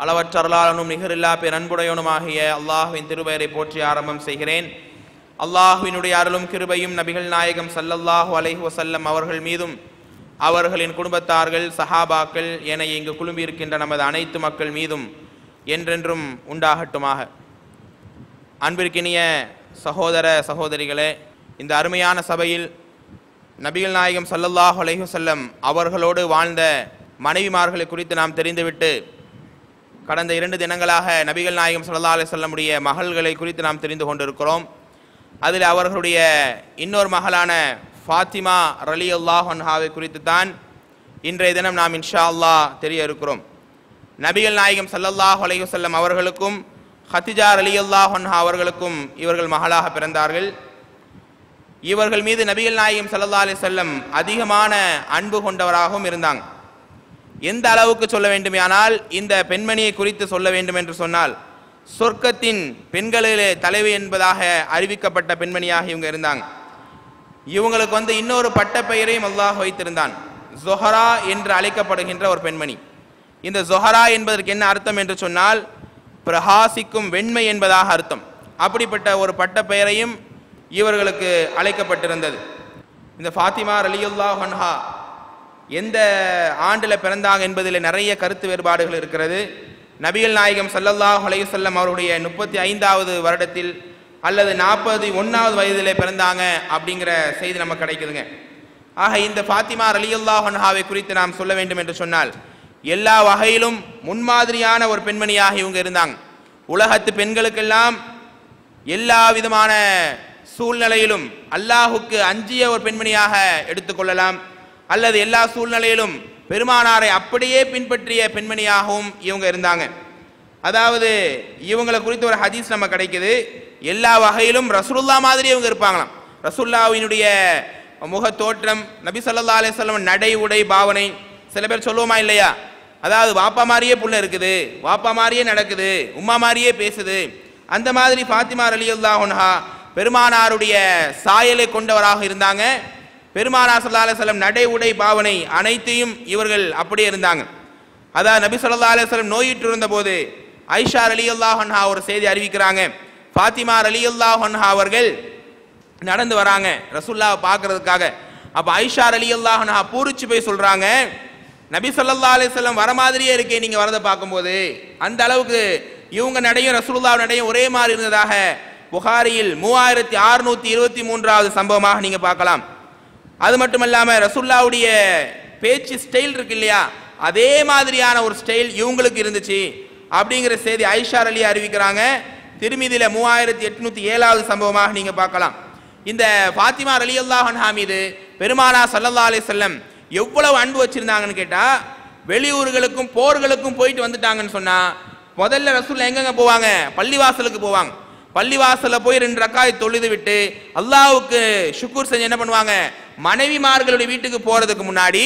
அளவற்ற அருளாளனும் நிகரில்லா பேரன்புடையவனுமாகிய அல்லாஹுவின் திருப்பெயரை போற்றி ஆரம்பம் செய்கிறேன். அல்லாஹுவினுடைய அருளும் கிருபையும் நபிகள் நாயகம் ஸல்லல்லாஹு அலைஹி வஸல்லம் அவர்கள் மீதும் அவர்களின் குடும்பத்தார்கள் சஹாபாக்கள் என இங்கு குழும்பியிருக்கின்ற நமது அனைத்து மக்கள் மீதும் என்றென்றும் உண்டாகட்டுமாக. அன்பிற்கினிய சகோதர சகோதரிகளே, இந்த அருமையான சபையில் நபிகள் நாயகம் ஸல்லல்லாஹு அலைஹி வஸல்லம் அவர்களோடு வாழ்ந்த மனைவிமார்களை குறித்து நாம் தெரிந்துவிட்டு கடந்த 2 தினங்களாக நபிகள் நாயகம் ஸல்லல்லாஹு அலைஹி வஸல்லமுடைய மகள்களை குறித்து நாம் தெரிந்து கொண்டிருக்கிறோம். அதில் அவர்களுடைய இன்னொரு மகளான ஃபாத்திமா ரலியல்லாஹு அன்ஹாவை குறித்து தான் இன்றைய தினம் நாம் இன்ஷா அல்லாஹ் தெரிய இருக்கிறோம். நபிகள் நாயகம் ஸல்லல்லாஹு அலைஹி வஸல்லம் அவர்களுக்கும் ஹதிஜா ரலியல்லாஹு அன்ஹா அவர்களுக்கும் இவர்கள் மகளாக பிறந்தார்கள். இவர்கள் மீது நபிகள் நாயகம் ஸல்லல்லாஹு அலைஹி வஸல்லம் அதிகமான அன்பு கொண்டவராகவும் இருந்தாங்க. எந்த அளவுக்கு சொல்ல வேண்டுமானால், இந்த பெண்மணியை குறித்து சொல்ல வேண்டும் என்று சொன்னால், சொர்க்கத்தின் பெண்களிலே தலைவி என்பதாக அறிவிக்கப்பட்ட பெண்மணியாக இவங்க இருந்தாங்க. இவங்களுக்கு இன்னொரு பட்ட பெயரையும் அல்லாஹ் வைத்திருந்தான். ஜொஹரா என்று அழைக்கப்படுகின்ற ஒரு பெண்மணி. இந்த ஜொஹரா என்பதற்கு என்ன அர்த்தம் என்று சொன்னால், பிரகாசிக்கும் வெண்மை என்பதாக அர்த்தம். அப்படிப்பட்ட ஒரு பட்ட பெயரையும் இவர்களுக்கு அழைக்கப்பட்டிருந்தது. இந்த ஃபாத்திமா ரலியல்லாஹு அன்ஹா எந்த ஆண்டில் பிறந்தாங்க என்பதில் நிறைய கருத்து வேறுபாடுகள் இருக்கிறது. நபிகள் நாயகம் ஸல்லல்லாஹு அலைஹி வஸல்லம் அவருடைய 35வது வருடத்தில் அல்லது 41வது வயதிலே பிறந்தாங்க அப்படிங்கிற செய்தி நமக்கு கிடைக்குதுங்க. ஆக இந்த ஃபாத்திமா ரலியல்லாஹு அன்ஹாவை குறித்து நாம் சொல்ல வேண்டும் என்று சொன்னால், எல்லா வகையிலும் முன்மாதிரியான ஒரு பெண்மணியாக இவங்க இருந்தாங்க. உலகத்து பெண்களுக்கெல்லாம் எல்லா விதமான சூழ்நிலையிலும் அல்லாஹுக்கு அஞ்சிய ஒரு பெண்மணியாக எடுத்துக்கொள்ளலாம், அல்லது எல்லா சூழ்நிலையிலும் பெருமானாரை அப்படியே பின்பற்றிய பெண்மணியாகவும் இவங்க இருந்தாங்க. அதாவது இவங்களை குறித்து ஒரு ஹதீஸ் நம்ம கிடைக்குது. எல்லா வகையிலும் ரசூலுல்லா மாதிரி இவங்க இருப்பாங்களாம். ரசூலுல்லாவினுடைய முக தோற்றம், நபி ஸல்லல்லாஹு அலைஹி வஸல்லம் நடை உடை பாவனை, சில பேர் சொல்லுவோமா இல்லையா, அதாவது வாப்பா மாதிரியே புள்ள இருக்குது, வாப்பா மாதிரியே நடக்குது, உம்மா மாதிரியே பேசுது. அந்த மாதிரி ஃபாத்திமா ரலியல்லாஹு அன்ஹா பெருமானாருடைய சாயலை கொண்டவராக இருந்தாங்க. பெருமானார் ஸல்லல்லாஹு அலைஹி வஸல்லம் நடை உடை பாவனை அனைத்தையும் இவர்கள் அப்படியே இருந்தாங்க. அதாவது நபி ஸல்லல்லாஹு அலைஹி வஸல்லம் நோயிட்டு இருந்த போது ஆயிஷா ரலியல்லாஹு அன்ஹா ஒரு செய்தி அறிவிக்கிறாங்க. ஃபாத்திமா ரலியல்லாஹு அன்ஹா அவர்கள் நடந்து வராங்க ரசூலுல்லாஹை பார்க்கறதுக்காக. அப்ப ஆயிஷா ரலியல்லாஹு அன்ஹா பூரிச்சு போய் சொல்றாங்க, நபி ஸல்லல்லாஹு அலைஹி வஸல்லம் வர மாதிரியே இருக்கே நீங்க வரதை பார்க்கும்போது. அந்த அளவுக்கு இவங்க நடையும் ரசூலுல்லாஹ் நடையும் ஒரே மாதிரி இருந்ததாக புகாரியில் 3623வது சம்பவமாக நீங்க பார்க்கலாம். அது மட்டுமல்லாம ரசூலுல்லாஹ்வுடைய பேச்சு ஸ்டைல் இருக்கு இல்லையா, அதே மாதிரியான ஒரு ஸ்டைல் இவங்களுக்கு இருந்துச்சு அப்படிங்கிற செய்தி ஆயிஷா ரலி அறிவிக்கிறாங்க. திருமிதியில 3807வது சம்பவமாக நீங்க பார்க்கலாம். இந்த ஃபாத்திமா ரலியல்லாஹு அன்ஹா மீது பெருமானார் ஸல்லல்லாஹு அலைஹி வஸல்லம் எவ்வளவு அன்பு வச்சிருந்தாங்கன்னு கேட்டா, வெளியூர்களுக்கும் போர்களுக்கும் போயிட்டு வந்துட்டாங்கன்னு சொன்னா முதல்ல ரசூலுல்லாஹ் எங்கெங்க போவாங்க, பள்ளிவாசலுக்கு போவாங்க. பள்ளிவாசல்ல போய் 2 ரக்காத் தொழுது விட்டு அல்லாஹ்வுக்கு ஷுக்ர் செஞ்சு என்ன பண்ணுவாங்க, மனைவிமார்களுடைய வீட்டுக்கு போறதுக்கு முன்னாடி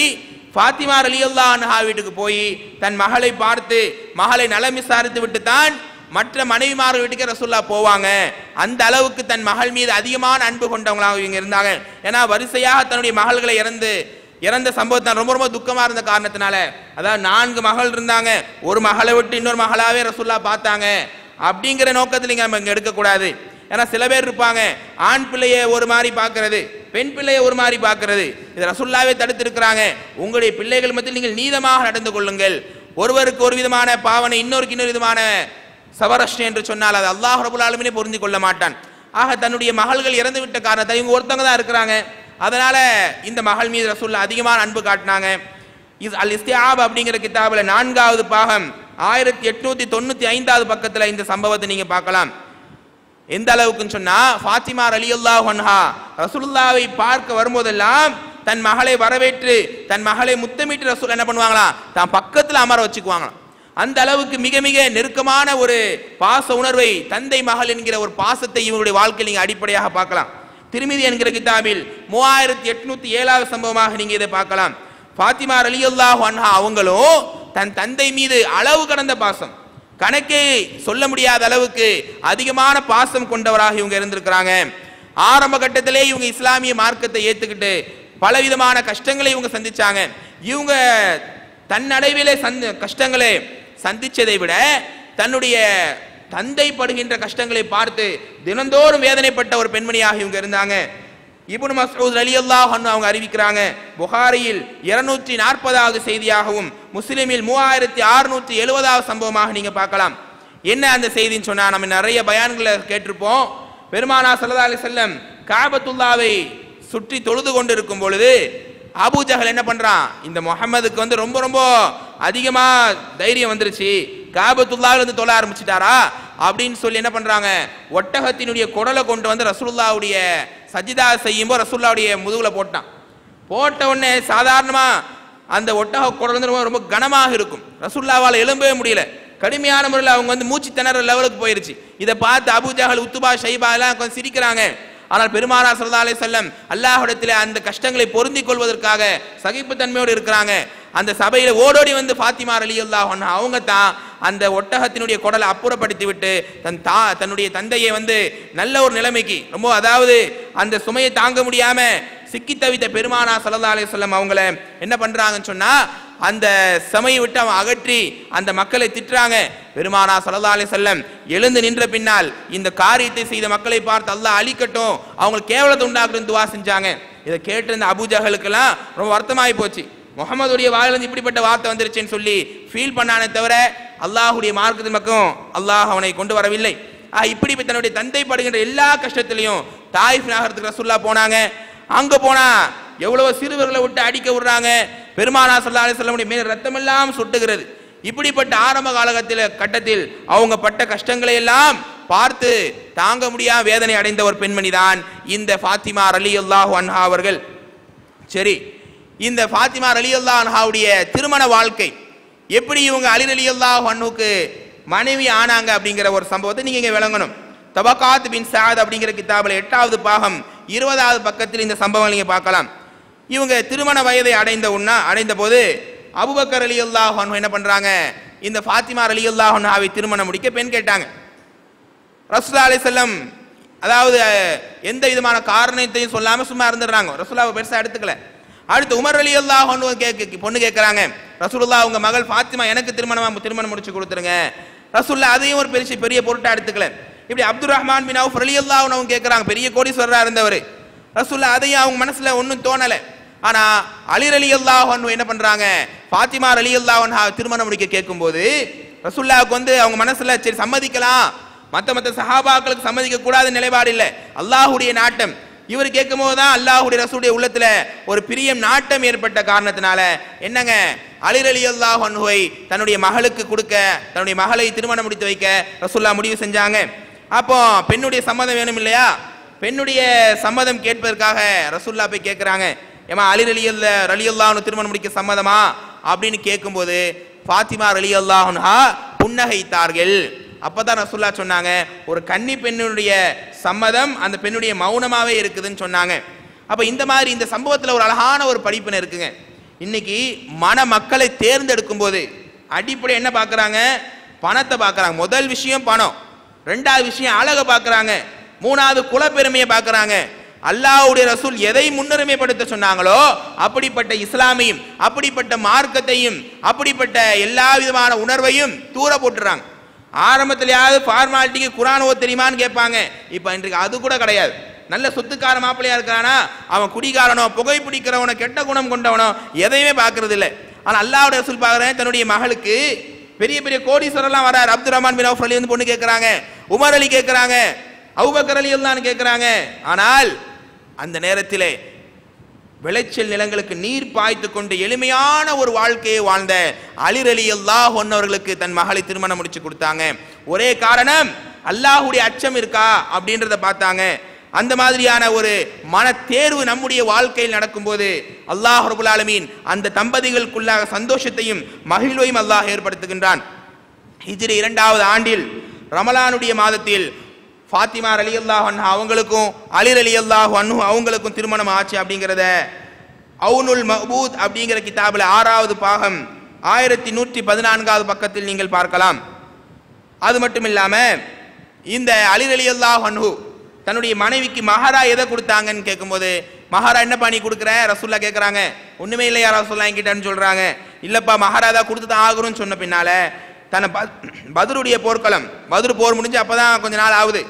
ஃபாத்திமா ரலியல்லாஹு அன்ஹா வீட்டுக்கு போய் தன் மகளை பார்த்து மகளை நலம் விசாரித்து விட்டு தான் மற்ற மனைவிமார்கள் வீட்டுக்கு ரசூலுல்லாஹ் போவாங்க. அந்த அளவுக்கு தன் மகள் மீது அதிகமான அன்பு கொண்டவங்களாக இவங்க இருந்தாங்க. ஏன்னா வரிசையாக தன்னுடைய மகள்களை இறந்த சம்பவத்தை ரொம்ப ரொம்ப துக்கமா இருந்த காரணத்தினால, அதாவது 4 மகள் இருந்தாங்க, ஒரு மகளை விட்டு இன்னொரு மகளாவே ரசூலுல்லாஹ் பார்த்தாங்க அப்படிங்கிற நோக்கத்தில் நம்ம இங்க எடுக்கக்கூடாது. ஏன்னா சில பேர் இருப்பாங்க, ஆண் பிள்ளையை ஒரு மாதிரி பார்க்கறது, பெண் பிள்ளையை ஒரு மாதிரி பார்க்கறது. இது ரசூலுல்லாஹ்வே தடுத்து இருக்கிறாங்க. உங்களுடைய பிள்ளைகள் மத்தியில் நீங்கள் நீதமாக நடந்து கொள்ளுங்கள். ஒருவருக்கு ஒரு விதமான பாவனை, இன்னொருக்கு இன்னொரு விதமான சவரஷ்ணை என்று சொன்னால் அது அல்லாஹ் ரப்பல் ஆலமீனே பொருந்தி கொள்ள மாட்டான். ஆக தன்னுடைய மகள்கள் இறந்து விட்ட காரணத்தை இவங்க ஒருத்தவங்க தான் இருக்கிறாங்க. அதனால இந்த மகள் மீது ரசூலுல்லாஹ் அதிகமான அன்பு காட்டினாங்க. அல் இஸ்திஆப் அப்படிங்கிற கிதாபில் 4வது பாகம் 1895வது பக்கத்துல இந்த சம்பவத்தை நீங்க பார்க்கலாம். எந்த அளவுக்குன்னு சொன்னா, ஃபாத்திமா ரலியல்லாஹு அன்ஹா ரசூலுல்லாஹ்வை பார்க்க வரும்போதெல்லாம் தன் மகளை வரவேற்று தன் மகளை முத்தமிட்டு ரசூல் என்ன பண்ணுவாங்களா, தான் பக்கத்துல அமர வச்சுக்குவாங்களாம். அந்த அளவுக்கு மிக மிக நெருக்கமான ஒரு பாச உணர்வை, தந்தை மகள் என்கிற ஒரு பாசத்தை இவங்களுடைய வாழ்க்கையில் நீங்க அடிப்படையாக பார்க்கலாம். திருமிதி என்கிற கிதாபில் 3807வது சம்பவமாக நீங்க இதை பார்க்கலாம். ஃபாத்திமா ரலியல்லாஹு அன்ஹா அவங்களும் தன் தந்தை மீது அளவு கடந்த பாசம், கணக்கே சொல்ல முடியாத அளவுக்கு அதிகமான பாசம் கொண்டவராக இவங்க இருந்திருக்கிறாங்க. ஆரம்ப கட்டத்திலே இவங்க இஸ்லாமிய மார்க்கத்தை ஏத்துக்கிட்டு பலவிதமான கஷ்டங்களை இவங்க சந்திச்சாங்க. இவங்க தன்னடைவிலே கஷ்டங்களை சந்திச்சதை விட தன்னுடைய தந்தை படுகின்ற கஷ்டங்களை பார்த்து தினந்தோறும் வேதனைப்பட்ட ஒரு பெண்மணியாக இவங்க இருந்தாங்க. இப்னு மஸ்ஊத் ரலியல்லாஹு அன்ஹு அவங்க அறிவிக்கிறாங்க, புகாரியில் 240வது செய்தியாகவும் முஸ்லிமில் 3670வது சம்பவமாக நீங்க பார்க்கலாம். என்ன அந்த செய்தின்னு சொன்னா, நம்ம நிறைய பயான்களை கேட்டிருப்போம். பெருமானார் ஸல்லல்லாஹு அலைஹி வஸல்லம் காபத்துல்லாவை சுற்றி தொழுது கொண்டு இருக்கும் பொழுது அபூ ஜஹல் என்ன பண்றான், இந்த முஹம்மதுக்கு ரொம்ப ரொம்ப அதிகமா தைரியம் வந்துருச்சு, காபத்துல்லாஹ்ல இருந்து தொழ ஆரம்பிச்சிட்டாரா அப்படின்னு சொல்லி என்ன பண்றாங்க, ஒட்டகத்தினுடைய குடலை கொண்டு வந்து ரசூலுல்லாஹ்வுடைய சஜிதா செய்யும்போது ரசூலுல்லாஹ்வுடைய முதுகுல போட்டான். போட்ட உடனே சாதாரணமா அந்த ஒட்டக குடல் வந்து ரொம்ப கனமாக இருக்கும், ரசூலுல்லாஹ்வால எழும்பவே முடியல, கடுமையான முறையில் அவங்க மூச்சு திணற லெவலுக்கு போயிருச்சு. இதை பார்த்து அபூ ஜஹல், உத்துபா, ஷைபா எல்லாம் கொஞ்சம் சிரிக்கிறாங்க. ஆனால் பெருமானார் ஸல்லல்லாஹு அலைஹி வஸல்லம் அல்லாஹ்விடத்தில் அந்த கஷ்டங்களை பொருந்திக் கொள்வதற்காக சகிப்புத்தன்மையோடு இருக்கிறாங்க. அந்த சபையில ஓடோடி வந்து ஃபாத்திமா ரலியல்லாஹு அன்ஹா அவங்க தான் அந்த ஒட்டகத்தினுடைய குடலை அப்புறப்படுத்தி விட்டு தன்னுடைய தந்தையை நல்ல ஒரு நிலைமைக்கு ரொம்ப, அதாவது அந்த சுமையை தாங்க முடியாம சிக்கி தவித்த பெருமானார் ஸல்லல்லாஹு அலைஹி வஸல்லம் அவங்கள என்ன பண்றாங்கன்னு சொன்னா, அந்த சமையை விட்டு அவன் அகற்றி அந்த மக்களை திட்டுறாங்க. பெருமானார் ஸல்லல்லாஹு அலைஹி வஸல்லம் எழுந்து நின்ற பின்னால் இந்த காரியத்தை செய்த மக்களை பார்த்து அல்லாஹ் அழிக்கட்டும், அவங்களுக்கு கேவலத்தை உண்டாக்குன்னு துவா செஞ்சாங்க. இதை கேட்டு இந்த அபூ ஜஹலுக்கெல்லாம் ரொம்ப வருத்தமாகி போச்சு. முகமதுடைய வாயிலிருந்து இப்படிப்பட்ட வார்த்தை வந்துருச்சுன்னு சொல்லி ஃபீல் பண்ணானே தவிர அல்லாஹுடைய மார்க்கத்தின் பக்கம் அல்லாஹ் அவனை கொண்டு வரவில்லை. இப்படி தன்னுடைய தந்தை படுகின்ற எல்லா கஷ்டத்திலையும் தாயிஃப் நகரத்துக்கு ரசூலுல்லாஹ் போனாங்க. அங்க போனா எவ்வளவு சிறுவர்களை விட்டு அடிக்க விடுறாங்க, பெருமானார் ஸல்லல்லாஹு அலைஹி வஸல்லம் மேல ரத்தம் எல்லாம் சொட்டுகிறது. இப்படிப்பட்ட ஆரம்ப கட்டத்தில் அவங்க பட்ட கஷ்டங்களை எல்லாம் பார்த்து தாங்க முடியாம வேதனை அடைந்த ஒரு பெண்மணி தான் இந்த ஃபாத்திமா ரலியல்லாஹு அன்ஹா அவர்கள். சரி, இந்த ஃபாத்திமா ரலியல்லாஹு அன்ஹாவுடைய திருமண வாழ்க்கை எப்படி இவங்க அலி ரலியல்லாஹு அன்ஹுக்கு மனைவி ஆனாங்க அப்படிங்கிற ஒரு சம்பவத்தை நீங்க இங்க விளங்கணும். தபகாத் பின் சஅத் அப்படிங்கிற கிதாபில் 8வது பாகம் 20வது பக்கத்தில் இந்த சம்பவம் நீங்க பார்க்கலாம். இவங்க திருமண வயதை அடைந்த போது அபூபக்கர் ரலியல்லாஹு அன்ஹு என்ன பண்றாங்க, இந்த ஃபாத்திமா ரலியல்லாஹு அன்ஹாவை திருமணம் முடிக்க பெண் கேட்டாங்க. ரசூலுல்லாஹி அலைஹி வஸல்லம் அதாவது எந்த விதமான காரணத்தையும் சொல்லாம சும்மா இருந்துடுறாங்க, ரசூலுல்லாஹ் பெருசா எடுத்துக்கல. அடுத்து உமர் ரலியல்லாஹு அன்ஹு பொண்ணு கேட்கறாங்க, ரசூலுல்லாஹ் உங்க மகள் ஃபாத்திமா எனக்கு திருமணம் முடிச்சு கொடுத்துருங்க. ரசூலுல்லாஹ் அதையும் ஒரு பெரிய பொருட்டா எடுத்துக்கல. இப்படி அப்துர் ரஹ்மான் பின் அவுஃப் ரலியல்லாஹு அன்ஹு கேட்கறாங்க, பெரிய கோடீஸ்வரரா இருந்தவர். ரசூலுல்லாஹ் அதையும் அவங்க மனசுல ஒன்றும் தோணல. ஆனா அலி ரலியல்லாஹு அன்ஹு என்ன பண்றாங்க, ஃபாத்திமா ரலியல்லாஹு அன்ஹா திருமணம் முடிக்க கேட்கும்போது ரசூலுல்லாஹ்வுக்கு அவங்க மனசுல சரி சம்மதிக்கலாம், மற்ற சஹாபாக்களுக்கு சம்மதிக்க கூடாத நிலைப்பாடு இல்லை, அல்லாஹ்வுடைய நாட்டம். இவர் கேட்கும் போது தான் அல்லாஹ்வுடைய ரசூலுடைய உள்ளத்துல ஒரு பிரியம் நாட்டம் ஏற்பட்ட காரணத்தினால என்னங்க அலி ரலியல்லாஹு அன்ஹுவை தன்னுடைய மகளுக்கு கொடுக்க, தன்னுடைய மகளை திருமணம் முடித்து வைக்க ரசூலுல்லாஹ் முடிவு செஞ்சாங்க. அப்போ பெண்ணுடைய சம்மதம் வேணும் இல்லையா, பெண்ணுடைய சம்மதம் கேட்பதற்காக ரசூலுல்லாஹ் போய் கேட்கிறாங்க, ஏமா அலி ரலியல்லாஹு அன்ஹு திருமணம் முடிக்க சம்மதமா அப்படின்னு கேட்கும்போது ஃபாத்திமா ரலியல்லாஹு அன்ஹா புன்னகைத்தார்கள். அப்பதான் ரசூலுல்லாஹ் சொன்னாங்க, ஒரு கன்னி பெண்ணுடைய சம்மதம் அந்த பெண்ணுடைய மௌனமாவே இருக்குதுன்னு சொன்னாங்க. அப்ப இந்த மாதிரி இந்த சம்பவத்துல ஒரு அழகான ஒரு படிப்பினை இருக்குங்க. இன்னைக்கு மக்களை தேர்ந்தெடுக்கும் போது அடிப்படை என்ன பார்க்கறாங்க, பணத்தை பார்க்கறாங்க. முதல் விஷயம் பணம், ரெண்டாவது விஷயம் அழகை பார்க்கறாங்க, மூணாவது குலப்பெருமையை பார்க்கறாங்க. அல்லாஹ்வுடைய ரசூல் எதை முன்னுரிமைப்படுத்த சொன்னாங்களோ அப்படிப்பட்ட இஸ்லாமையும் அப்படிப்பட்ட மார்க்கத்தையும் அப்படிப்பட்ட எல்லா விதமான உணர்வையும் தூர போட்டுறாங்க. ஆரம்பத்திலேயாவது ஃபார்மாலிட்டிக்கு குர்ஆன் ஓத தெரியுமான்னு கேட்பாங்க. இப்போ இன்றைக்கு அது கூட கிடையாது. நல்ல சொத்துக்கார மாப்பிள்ளையா இருக்கானா, அவன் குடிகாரனோ புகைப்பிடிக்கிறவனோ கெட்ட குணம் கொண்டவனோ எதையுமே பார்க்கறது இல்லை. ஆனால் அல்லாஹ்வுடைய ரசூல் பார்க்குறேன், தன்னுடைய மகளுக்கு பெரிய பெரிய கோடீஸ்வரர்லாம் வராரு. அப்துர் ரஹ்மான் பின் அவுஃப் அலி பொண்ணு கேட்குறாங்க, உமர் அலி கேட்குறாங்க, அபூபக்கர் ரலியல்லாஹு கேட்குறாங்க. ஆனால் அந்த நேரத்திலே விளைச்சல் நிலங்களுக்கு நீர் பாய்த்து கொண்டு எளிமையான ஒரு வாழ்க்கையை வாழ்ந்த அலி ரலியல்லாஹு அன்ஹு அவர்களுக்கு தன் மகளை திருமணம் முடிச்சு கொடுத்தாங்க. ஒரே காரணம், அல்லாஹ்வுடைய அச்சம் இருக்கா அப்படின்றத பார்த்தாங்க. அந்த மாதிரியான ஒரு மன தேர்வு நம்முடைய வாழ்க்கையில் நடக்கும்போது அல்லாஹ் ரப்பல் ஆலமீன் அந்த தம்பதிகளுக்குள்ளாக சந்தோஷத்தையும் மகிழ்வையும் அல்லாஹ் ஏற்படுத்துகின்றான். ஹிஜ்ரி 2வது ஆண்டில் ரமலானுடைய மாதத்தில் ஃபாத்திமா ரலியல்லாஹு அன்ஹா அவங்களுக்கும் அலி ரலியல்லாஹு அன்ஹு அவங்களுக்கும் திருமணம் ஆச்சு. அப்படிங்கிறத அவுனுல் மஹ்பூத் அப்படிங்கிற கிதாபில் 6வது பாகம் 1114வது பக்கத்தில் நீங்கள் பார்க்கலாம். அது மட்டும் இல்லாம இந்த அலி ரலியல்லாஹு அன்ஹு தன்னுடைய மனைவிக்கு மஹரா எதை கொடுத்தாங்கன்னு கேட்கும்போது, மஹரா என்ன பண்ணி கொடுக்குற ரசூலுல்லாஹ் கேட்குறாங்க. ஒண்ணுமே இல்லையா ரசூலுல்லாஹ் என்கிட்டன்னு சொல்றாங்க. இல்லப்பா மஹரா தான் கொடுத்து தான் ஆகணும்னு சொன்ன பின்னால தன்னை பத்ருடைய போர்க்களம், பத்ரு போர் முடிஞ்சு அப்பதான் கொஞ்ச நாள் ஆகுது.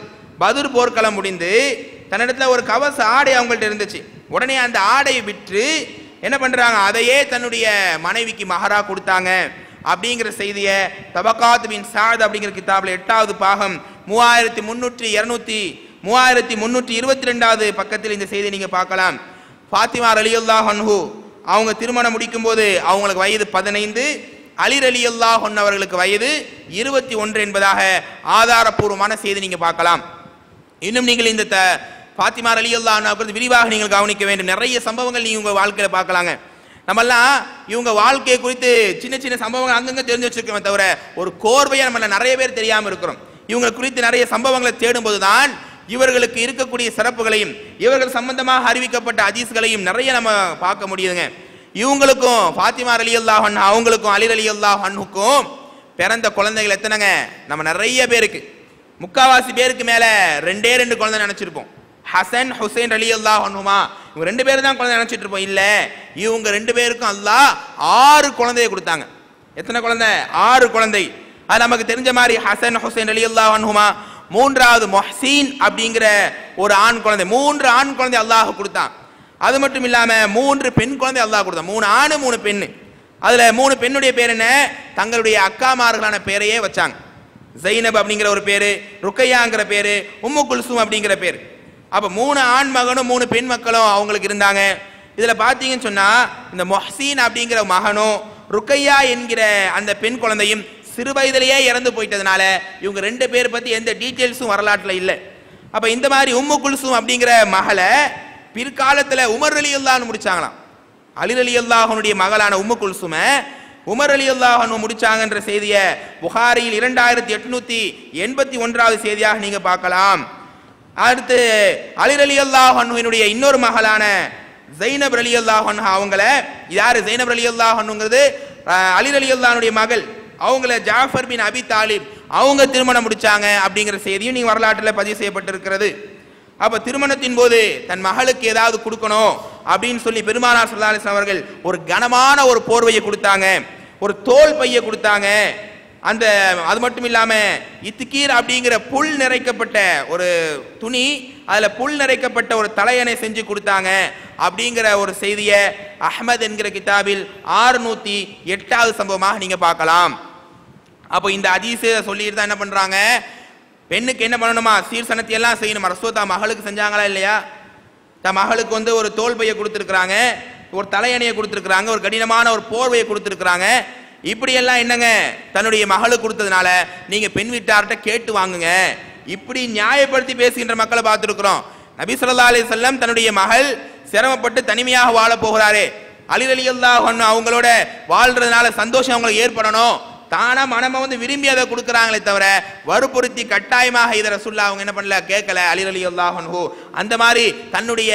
பத்ரு போர்க்களம் முடிந்து தன்னிடத்துல ஒரு கவச ஆடை அவங்கள்ட்ட இருந்துச்சு. உடனே அந்த ஆடையை விற்று என்ன பண்றாங்க, அதையே தன்னுடைய மனைவிக்கு மஹரா கொடுத்தாங்க அப்படிங்கிற செய்தியை தபகாத் பின் சாத் அப்படிங்கிற கிதாபில் 8வது பாகம் 3322வது பக்கத்தில் இந்த செய்தியை நீங்க பார்க்கலாம். ஃபாத்திமா ரலியல்லாஹு அன்ஹு அவங்க திருமணம் முடிக்கும் போது அவங்களுக்கு வயது 15, அலி ரலியல்லாஹு அன்ஹு அவர்களுக்கு வயது 21 என்பதாக ஆதாரப்பூர்வமான செய்தி நீங்க பார்க்கலாம். இன்னும் நீங்கள் இந்த ஃபாத்திமா ரலியல்லாஹு அன்ஹா குறித்து விரிவாக நீங்கள் கவனிக்க வேண்டும். நிறைய சம்பவங்கள் நீங்க உங்க வாழ்க்கையில பார்க்கலாங்க. நம்மெல்லாம் இவங்க வாழ்க்கையை குறித்து சின்ன சின்ன சம்பவங்கள் அங்கங்க தெரிஞ்சு வச்சிருக்கோமே தவிர ஒரு கோர்வையா நம்ம நிறைய பேர் தெரியாம இருக்கிறோம். இவங்க குறித்து நிறைய சம்பவங்களை தேடும் போதுதான் இவர்களுக்கு இருக்கக்கூடிய சிறப்புகளையும் இவர்கள் சம்பந்தமாக அறிவிக்கப்பட்ட ஹதீஸ்களையும் நிறைய நம்ம பார்க்க முடியுதுங்க. இவங்களுக்கும் ஃபாத்திமா ரலியல்லாஹு அன்ஹா அவங்களுக்கும் அலி ரலியல்லாஹு அன்ஹுக்கும் பிறந்த குழந்தைகள் எத்தனைங்க? நம்ம நிறைய பேருக்கு, முக்காவாசி பேருக்கு மேல 2 குழந்தை நினைச்சிருப்போம். ஹசன் ஹுசைன் ரலியல்லாஹு அன்ஹுமா இவங்க 2 பேர் தான் குழந்தை நினைச்சிட்டு இருப்போம். இல்ல, இவங்க 2 பேருக்கும் அல்லாஹ் 6 குழந்தையை கொடுத்தாங்க. எத்தனை குழந்தை? 6 குழந்தை. அது நமக்கு தெரிஞ்ச மாதிரி ஹசன் ஹுசைன் ரலியல்லாஹு அன்ஹுமா, 3வது முஹ்சின் அப்படிங்கிற ஒரு ஆண் குழந்தை, 3 ஆண் குழந்தை அல்லாஹ் கொடுத்தான். அது மட்டும் இல்லாம 3 பெண் குழந்தை அல்லாஹ் கொடுத்தான். 3 ஆணு 3 பெண்ணு. அதுல 3 பெண்ணுடைய பேர் என்ன? தங்களுடைய அக்காமார்களான பேரையே வச்சாங்க. ஜைனப் அப்படிங்கிற ஒரு பேரு, ருக்கையாங்கிற பேரு, உம்மு குல்சும் அப்படிங்கிற பேர். அப்ப 3 ஆண் மகனும் 3 பெண் மக்களும் அவங்களுக்கு இருந்தாங்க. இதுல பாத்தீங்கன்னு சொன்னா இந்த முஹ்சின் அப்படிங்கிற மகனும் ருக்கையா என்கிற அந்த பெண் குழந்தையும் சிறு வயதிலேயே இறந்து போயிட்டதுனால இவங்க 2 பேர் பத்தி எந்த டீட்டெயில்ஸும் வரலாற்றுல இல்லை. அப்ப இந்த மாதிரி உம்மு குல்சும் அப்படிங்கிற மகளை பிற்காலத்துல உமர் ரலியல்லாஹு அன்ஹு முடிச்சாங்களாம். அலி ரலியல்லாஹு அன்ஹுடைய மகளான உம்மு குல்சும உமர் ரலியல்லாஹு அன்ஹு முடிச்சாங்கன்ற செய்தியை புகாரியில் 2881வது செய்தியாக நீங்க பார்க்கலாம். அடுத்து அலி ரலியல்லாஹு அன்ஹுவினுடைய இன்னொரு மகளான ஜைனப் ரலியல்லாஹு அன்ஹா அவங்கள, யாரு ஜைனப் ரலியல்லாஹு அன்ஹுங்கிறது அலி ரலியல்லாஹு அன்ஹுடைய மகள், அவங்கள ஜாஃபர் பின் அபி தாலிப் அவங்க திருமணம் முடிச்சாங்க அப்படிங்கிற செய்தியும் நீங்க வரலாற்றில் பதிவு செய்யப்பட்டிருக்கிறது. அப்ப திருமணத்தின் போது தன் மகளுக்கு ஏதாவது கொடுக்கணும் அப்படின்னு சொல்லி பெருமானார் ஸல்லல்லாஹு அலைஹி வஸல்லம் அவர்கள் ஒரு கனமான ஒரு போர்வையை கொடுத்தாங்க, ஒரு தோல் பையை கொடுத்தாங்க. அந்த அது மட்டும் இல்லாம இத்துக்கீர் அப்படிங்கிற புல் நிறைக்கப்பட்ட ஒரு துணி, அதுல புல் நிறைக்கப்பட்ட ஒரு தலையணை செஞ்சு கொடுத்தாங்க அப்படிங்கிற ஒரு செய்தியை அஹ்மத் என்கிற கிதாபில் 608வது சம்பவமாக நீங்க பார்க்கலாம். அப்போ இந்த ஹதீஸ் சொல்லிட்டு தான் என்ன பண்றாங்க, பெண்ணுக்கு என்ன பண்ணணுமா, சீர்சனத்தை எல்லாம் செய்யணுமா. ரசூல் தான் மகளுக்கு செஞ்சாங்களா இல்லையா? தன் மகளுக்கு ஒரு தோல் பையை கொடுத்துருக்குறாங்க, ஒரு தலையணையை கொடுத்துருக்குறாங்க, ஒரு கடினமான ஒரு போர்வையை கொடுத்துருக்குறாங்க. இப்படி எல்லாம் என்னங்க தன்னுடைய மகளுக்கு கொடுத்ததுனால நீங்க பெண் வீட்டார்கிட்ட கேட்டு வாங்குங்க, இப்படி நியாயப்படுத்தி பேசுகின்ற மக்களை பார்த்துருக்கிறோம். நபி ஸல்லல்லாஹு அலைஹி வஸல்லம் தன்னுடைய மகள் சிரமப்பட்டு தனிமையாக வாழ போகிறாரே, அலி ரலியல்லாஹு அன்ஹு அவங்களோட வாழ்றதுனால சந்தோஷம் அவங்களுக்கு ஏற்படணும், தானா மனமா விரும்பி அதை கொடுக்குறாங்களே தவிர வற்புறுத்தி கட்டாயமாக இதை ரசூலுல்லாஹ் அவங்க என்ன பண்ணல, கேட்கல. அலி ரலியல்லாஹு அன்ஹு அந்த மாதிரி தன்னுடைய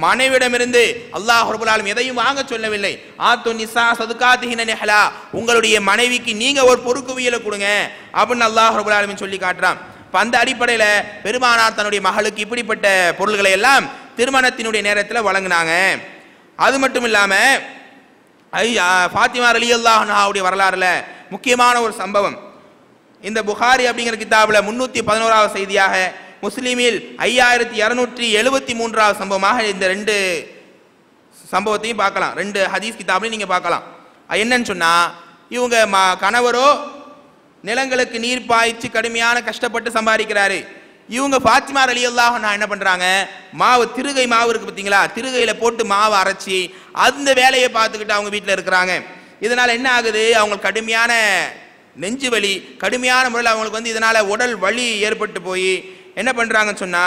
மனைவிடமிருந்து அல்லாஹ் ரப்பல் ஆலமீன் எதையும் வாங்க சொல்லவில்லை. ஆத்து நிசா சதுகாத்திஹின நிஹலா, உங்களுடைய மனைவிக்கு நீங்க ஒரு பொறுக்குவியலை கொடுங்க அப்படின்னு அல்லாஹ் ரப்பல் ஆலமீன் சொல்லி காட்டுறான். அந்த அடிப்படையில பெருமானார் தன்னுடைய மகளுக்கு இப்படிப்பட்ட பொருள்களை எல்லாம் திருமணத்தினுடைய நேரத்தில் வழங்கினாங்க. அது மட்டும் இல்லாம ஃபாத்திமா ரலியல்லாஹு அன்ஹாவுடைய வரலாறுல முக்கியமான ஒரு சம்பவம், இந்த புகாரி அப்படிங்கிற கிதாபில் 311வது செய்தியாக, முஸ்லிமில் 5273வது சம்பவமாக இந்த 2 சம்பவத்தையும் பார்க்கலாம். 2 ஹதீஸ் கிதாபையும் நீங்க பார்க்கலாம். என்னன்னு சொன்னா, இவங்க கணவரோ நிலங்களுக்கு நீர் பாய்ச்சி கடுமையான கஷ்டப்பட்டு சம்பாதிக்கிறாரு. இவங்க ஃபாத்திமா ரலியல்லாஹு அன்ஹா என்ன பண்றாங்க, மாவு திருகை மாவு இருக்கு பார்த்தீங்களா, திருகையில போட்டு மாவு அரைச்சி அந்த வேலையை பார்த்துக்கிட்டு அவங்க வீட்டில் இருக்கிறாங்க. இதனால என்ன ஆகுது, அவங்களுக்கு கடுமையான நெஞ்சு வலி, கடுமையான முறையில் அவங்களுக்கு இதனால உடல் வலி ஏற்பட்டு போய் என்ன பண்றாங்கன்னு சொன்னா,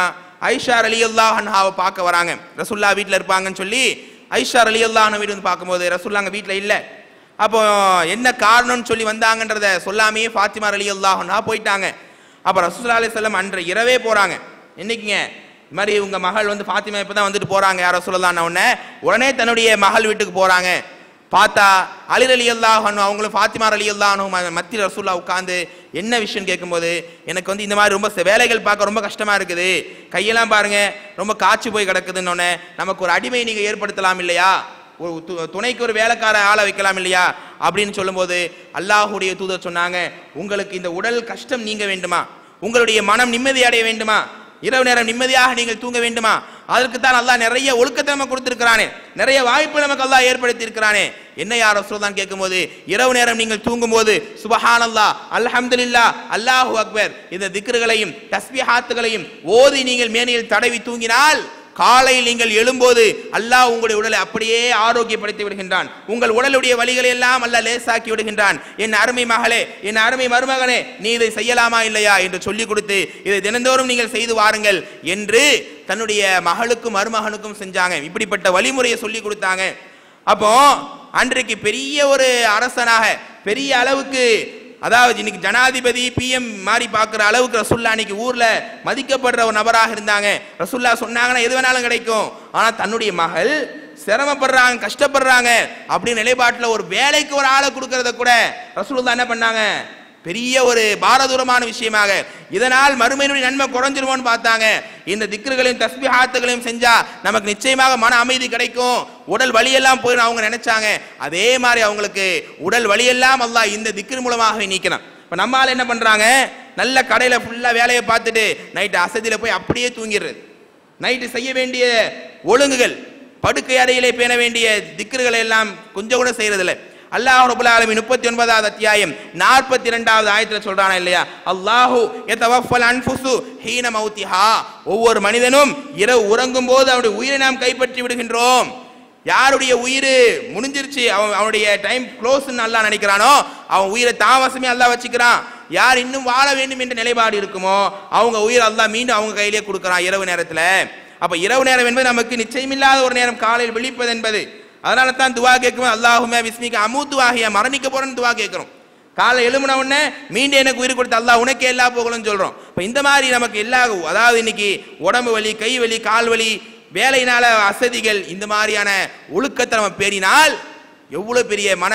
ஐஷா ரலியல்லாஹு அன்ஹாவை பார்க்க வராங்க. ரசூலுல்லாஹ் வீட்டில் இருப்பாங்கன்னு சொல்லி ஐஷா ரலியல்லாஹு அன்ஹா வீடு பார்க்கும்போது ரசூலுல்லாஹ் அங்கே வீட்டில் இல்லை. அப்போ என்ன காரணம்னு சொல்லி வந்தாங்கன்றத சொல்லாமையே ஃபாத்திமா ரலியல்லாஹு அன்ஹா போயிட்டாங்க. அப்போ ரசூலுல்லாஹி அலைஹி வஸல்லம் அன்று இரவே போறாங்க. என்னைக்குங்க, இது மாதிரி உங்க மகள் ஃபாத்திமா இப்பதான் வந்துட்டு போறாங்க யார் ரசூலுல்லாஹ்ன உடனே தன்னுடைய மகள் வீட்டுக்கு போறாங்க. பார்த்தா அலி ரலியல்லாஹு அன்ஹு அவங்களும் ஃபாத்திமா ரலியல்லாஹு அன்ஹு மத்தியில் ரசூலுல்லாஹ் உட்கார்ந்து என்ன விஷயம் கேட்கும்போது, எனக்கு இந்த மாதிரி ரொம்ப வேலைகள் பார்க்க ரொம்ப கஷ்டமா இருக்குது, கையெல்லாம் பாருங்க ரொம்ப காய்ச்சி போய் கிடக்குதுன்னு, நமக்கு ஒரு அடிமை நீங்க ஏற்படுத்தலாம் இல்லையா, துணைக்கு ஒரு வேலைக்கார ஆளை வைக்கலாம் இல்லையா அப்படின்னு சொல்லும்போது அல்லாஹ்வுடைய தூதர் சொன்னாங்க, உங்களுக்கு இந்த உடல் கஷ்டம் நீங்க வேண்டுமா, உங்களுடைய மனம் நிம்மதி அடைய வேண்டுமா, இரவு நேரம் நிம்மதியாக நீங்கள் தூங்க வேண்டுமா, அதற்கு தான் அல்லாஹ் நிறைய ஒழுக்கத்தை நமக்கு கொடுத்திருக்கிறானே, நிறைய வாய்ப்பு நமக்கு அல்லாஹ் ஏற்படுத்தி இருக்கிறானே. என்ன யார் ரசூலுல்லாஹ் கேட்கும்போது, இரவு நேரம் நீங்கள் தூங்கும்போது சுப்ஹானல்லாஹ், அல்ஹம்துலில்லாஹ், அல்லாஹு அக்பர் இந்த திக்ருகளையும் தஸ்பீஹாத்துகளையும் ஓதி நீங்கள் மேனியில் தடவி தூங்கினால் காலையில் நீங்கள் எழும்போது அல்லாஹ் உங்களுடைய உடலை அப்படியே ஆரோக்கியப்படுத்தி விடுகின்றான். உங்கள் உடலுடைய வலிகளை எல்லாம் அல்லாஹ் லேசாக்கி விடுகின்றான். என் அருமை மகளே, என் அருமை மருமகனே, நீ இதை செய்யலாமா இல்லையா என்று சொல்லிக் கொடுத்து இதை தினந்தோறும் நீங்கள் செய்து வாருங்கள் என்று தன்னுடைய மகளுக்கும் மருமகனுக்கும் செஞ்சாங்க. இப்படிப்பட்ட வழிமுறையை சொல்லி கொடுத்தாங்க. அப்போ அன்றைக்கு பெரிய ஒரு அரசனாக பெரிய அளவுக்கு, அதாவது இன்னைக்கு ஜனாதிபதி பிஎம் மாதிரி பார்க்குற அளவுக்கு ரசூல்லா அன்னைக்கு ஊர்ல மதிக்கப்படுற ஒரு நபராக இருந்தாங்க. ரசூல்லா சொன்னாங்கன்னா எது வேணாலும் கிடைக்கும். ஆனா தன்னுடைய மகள் சிரமப்படுறாங்க, கஷ்டப்படுறாங்க அப்படின்னு நிலைப்பாட்டில் ஒரு வேலைக்கு ஒரு ஆளை கொடுக்கறத கூட ரசூலுல்லாஹ் என்ன பண்ணாங்க, பெரிய ஒரு பாரதூரமான விஷயமாக, இதனால் மறுமையினுடைய நன்மை குறைஞ்சிருமோன்னு பார்த்தாங்க. இந்த திக்ருகளையும் தஸ்பீஹாத்துகளையும் செஞ்சா நமக்கு நிச்சயமாக மன அமைதி கிடைக்கும், உடல் வலியெல்லாம் போயிடும் அவங்க நினைச்சாங்க. அதே மாதிரி அவங்களுக்கு உடல் வலியெல்லாம் அல்லாஹ் இந்த திக்ரு மூலமாக நீக்கினான். இப்போ நம்மால் என்ன பண்றாங்க, நல்ல கடையில் ஃபுல்லாக வேலையை பார்த்துட்டு நைட்டு அசதியில் போய் அப்படியே தூங்கிடுறது. நைட்டு செய்ய வேண்டிய ஒழுங்குகள், படுக்கை அறையிலே பேண வேண்டிய திக்ருகளை எல்லாம் கொஞ்சம் கூட செய்யறதில்லை. அல்லாஹ் ரப்பல் ஆலமீன் 39வது அத்தியாயம் 42வது ஆயத்தில் சொல்றானா இல்லையா, அல்லாஹு யதவஃபல் அன்ஃபுஸு ஹீன மௌத்திஹா, ஒவ்வொரு மனிதனும் இரவு உறங்கும் போது அவனுடைய உயிரை நாம் கைப்பற்றி விடுகின்றோம். யாருடைய உயிர் முடிஞ்சிருச்சு, அவனுடைய டைம் க்ளோஸ்ன்னு அல்லாஹ் நினைக்கிறானோ அவன் உயிரை தாமசமே அல்லாஹ் வச்சுக்கிறான். யார் இன்னும் வாழ வேண்டும் என்ற நிலைப்பாடு இருக்குமோ அவங்க உயிர் அல்லாஹ் மீண்டும் அவங்க கையிலே கொடுக்குறான் இரவு நேரத்தில். அப்ப இரவு நேரம் என்பது நமக்கு நிச்சயமில்லாத ஒரு நேரம், காலையில் விழிப்பது என்பது. அதனால தான் துவா கேட்கும், அல்லாஹுமே பிஸ்மிக அமூத்து ஆகிய, மரணிக்க போறேன்னு துவா கேட்கிறோம். காலை எழுமுன உடனே மீண்டும் எனக்கு உயிர் கொடுத்த அல்லாஹ் உனக்கே எல்லா புகழும் சொல்றோம். இப்போ இந்த மாதிரி நமக்கு எல்லா, அதாவது இன்னைக்கு உடம்பு வலி, கை வலி, கால் வலி, வேலையினால அசதிகள், இந்த மாதிரியான ஒழுக்கத்தை நம்ம பேணினால் எவ்வளவு பெரிய மன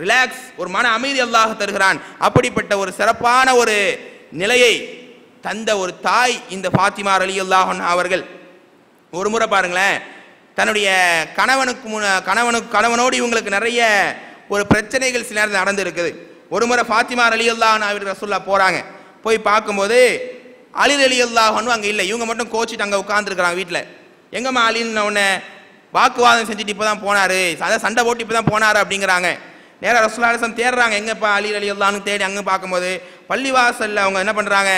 ரிலாக்ஸ், ஒரு மன அமைதி அல்லாஹ் தருகிறான். அப்படிப்பட்ட ஒரு சிறப்பான ஒரு நிலையை தந்த ஒரு தாய் இந்த ஃபாத்திமா ரலியல்லாஹு அன்ஹா அவர்கள். ஒரு முறை பாருங்களேன், தன்னுடைய கணவனோடு இவங்களுக்கு நிறைய ஒரு பிரச்சனைகள் சில நேரத்தில் நடந்து இருக்குது. ஒரு முறை ஃபாத்திமா ரலியல்லாஹு அன்ஹா ரசூலுல்லாஹ் போறாங்க. போய் பார்க்கும்போது அலி ரலியல்லாஹு அன்ஹு அங்கே இல்லை, இவங்க மட்டும் கோச்சிட்டு அங்கே உட்காந்துருக்குறாங்க வீட்டில். எங்கம்மா அலின்னு உடனே வாக்குவாதம் செஞ்சுட்டு இப்போ தான் போனாரு, அதாவது சண்டை போட்டு இப்போ தான் போனாரு அப்படிங்கிறாங்க. நேராக ரசூலுல்லாஹ் தேடுறாங்க, எங்கப்பா அலி ரலியல்லாஹு அன்ஹு தேடி அங்கே பார்க்கும்போது பள்ளிவாசலில் அவங்க என்ன பண்ணுறாங்க,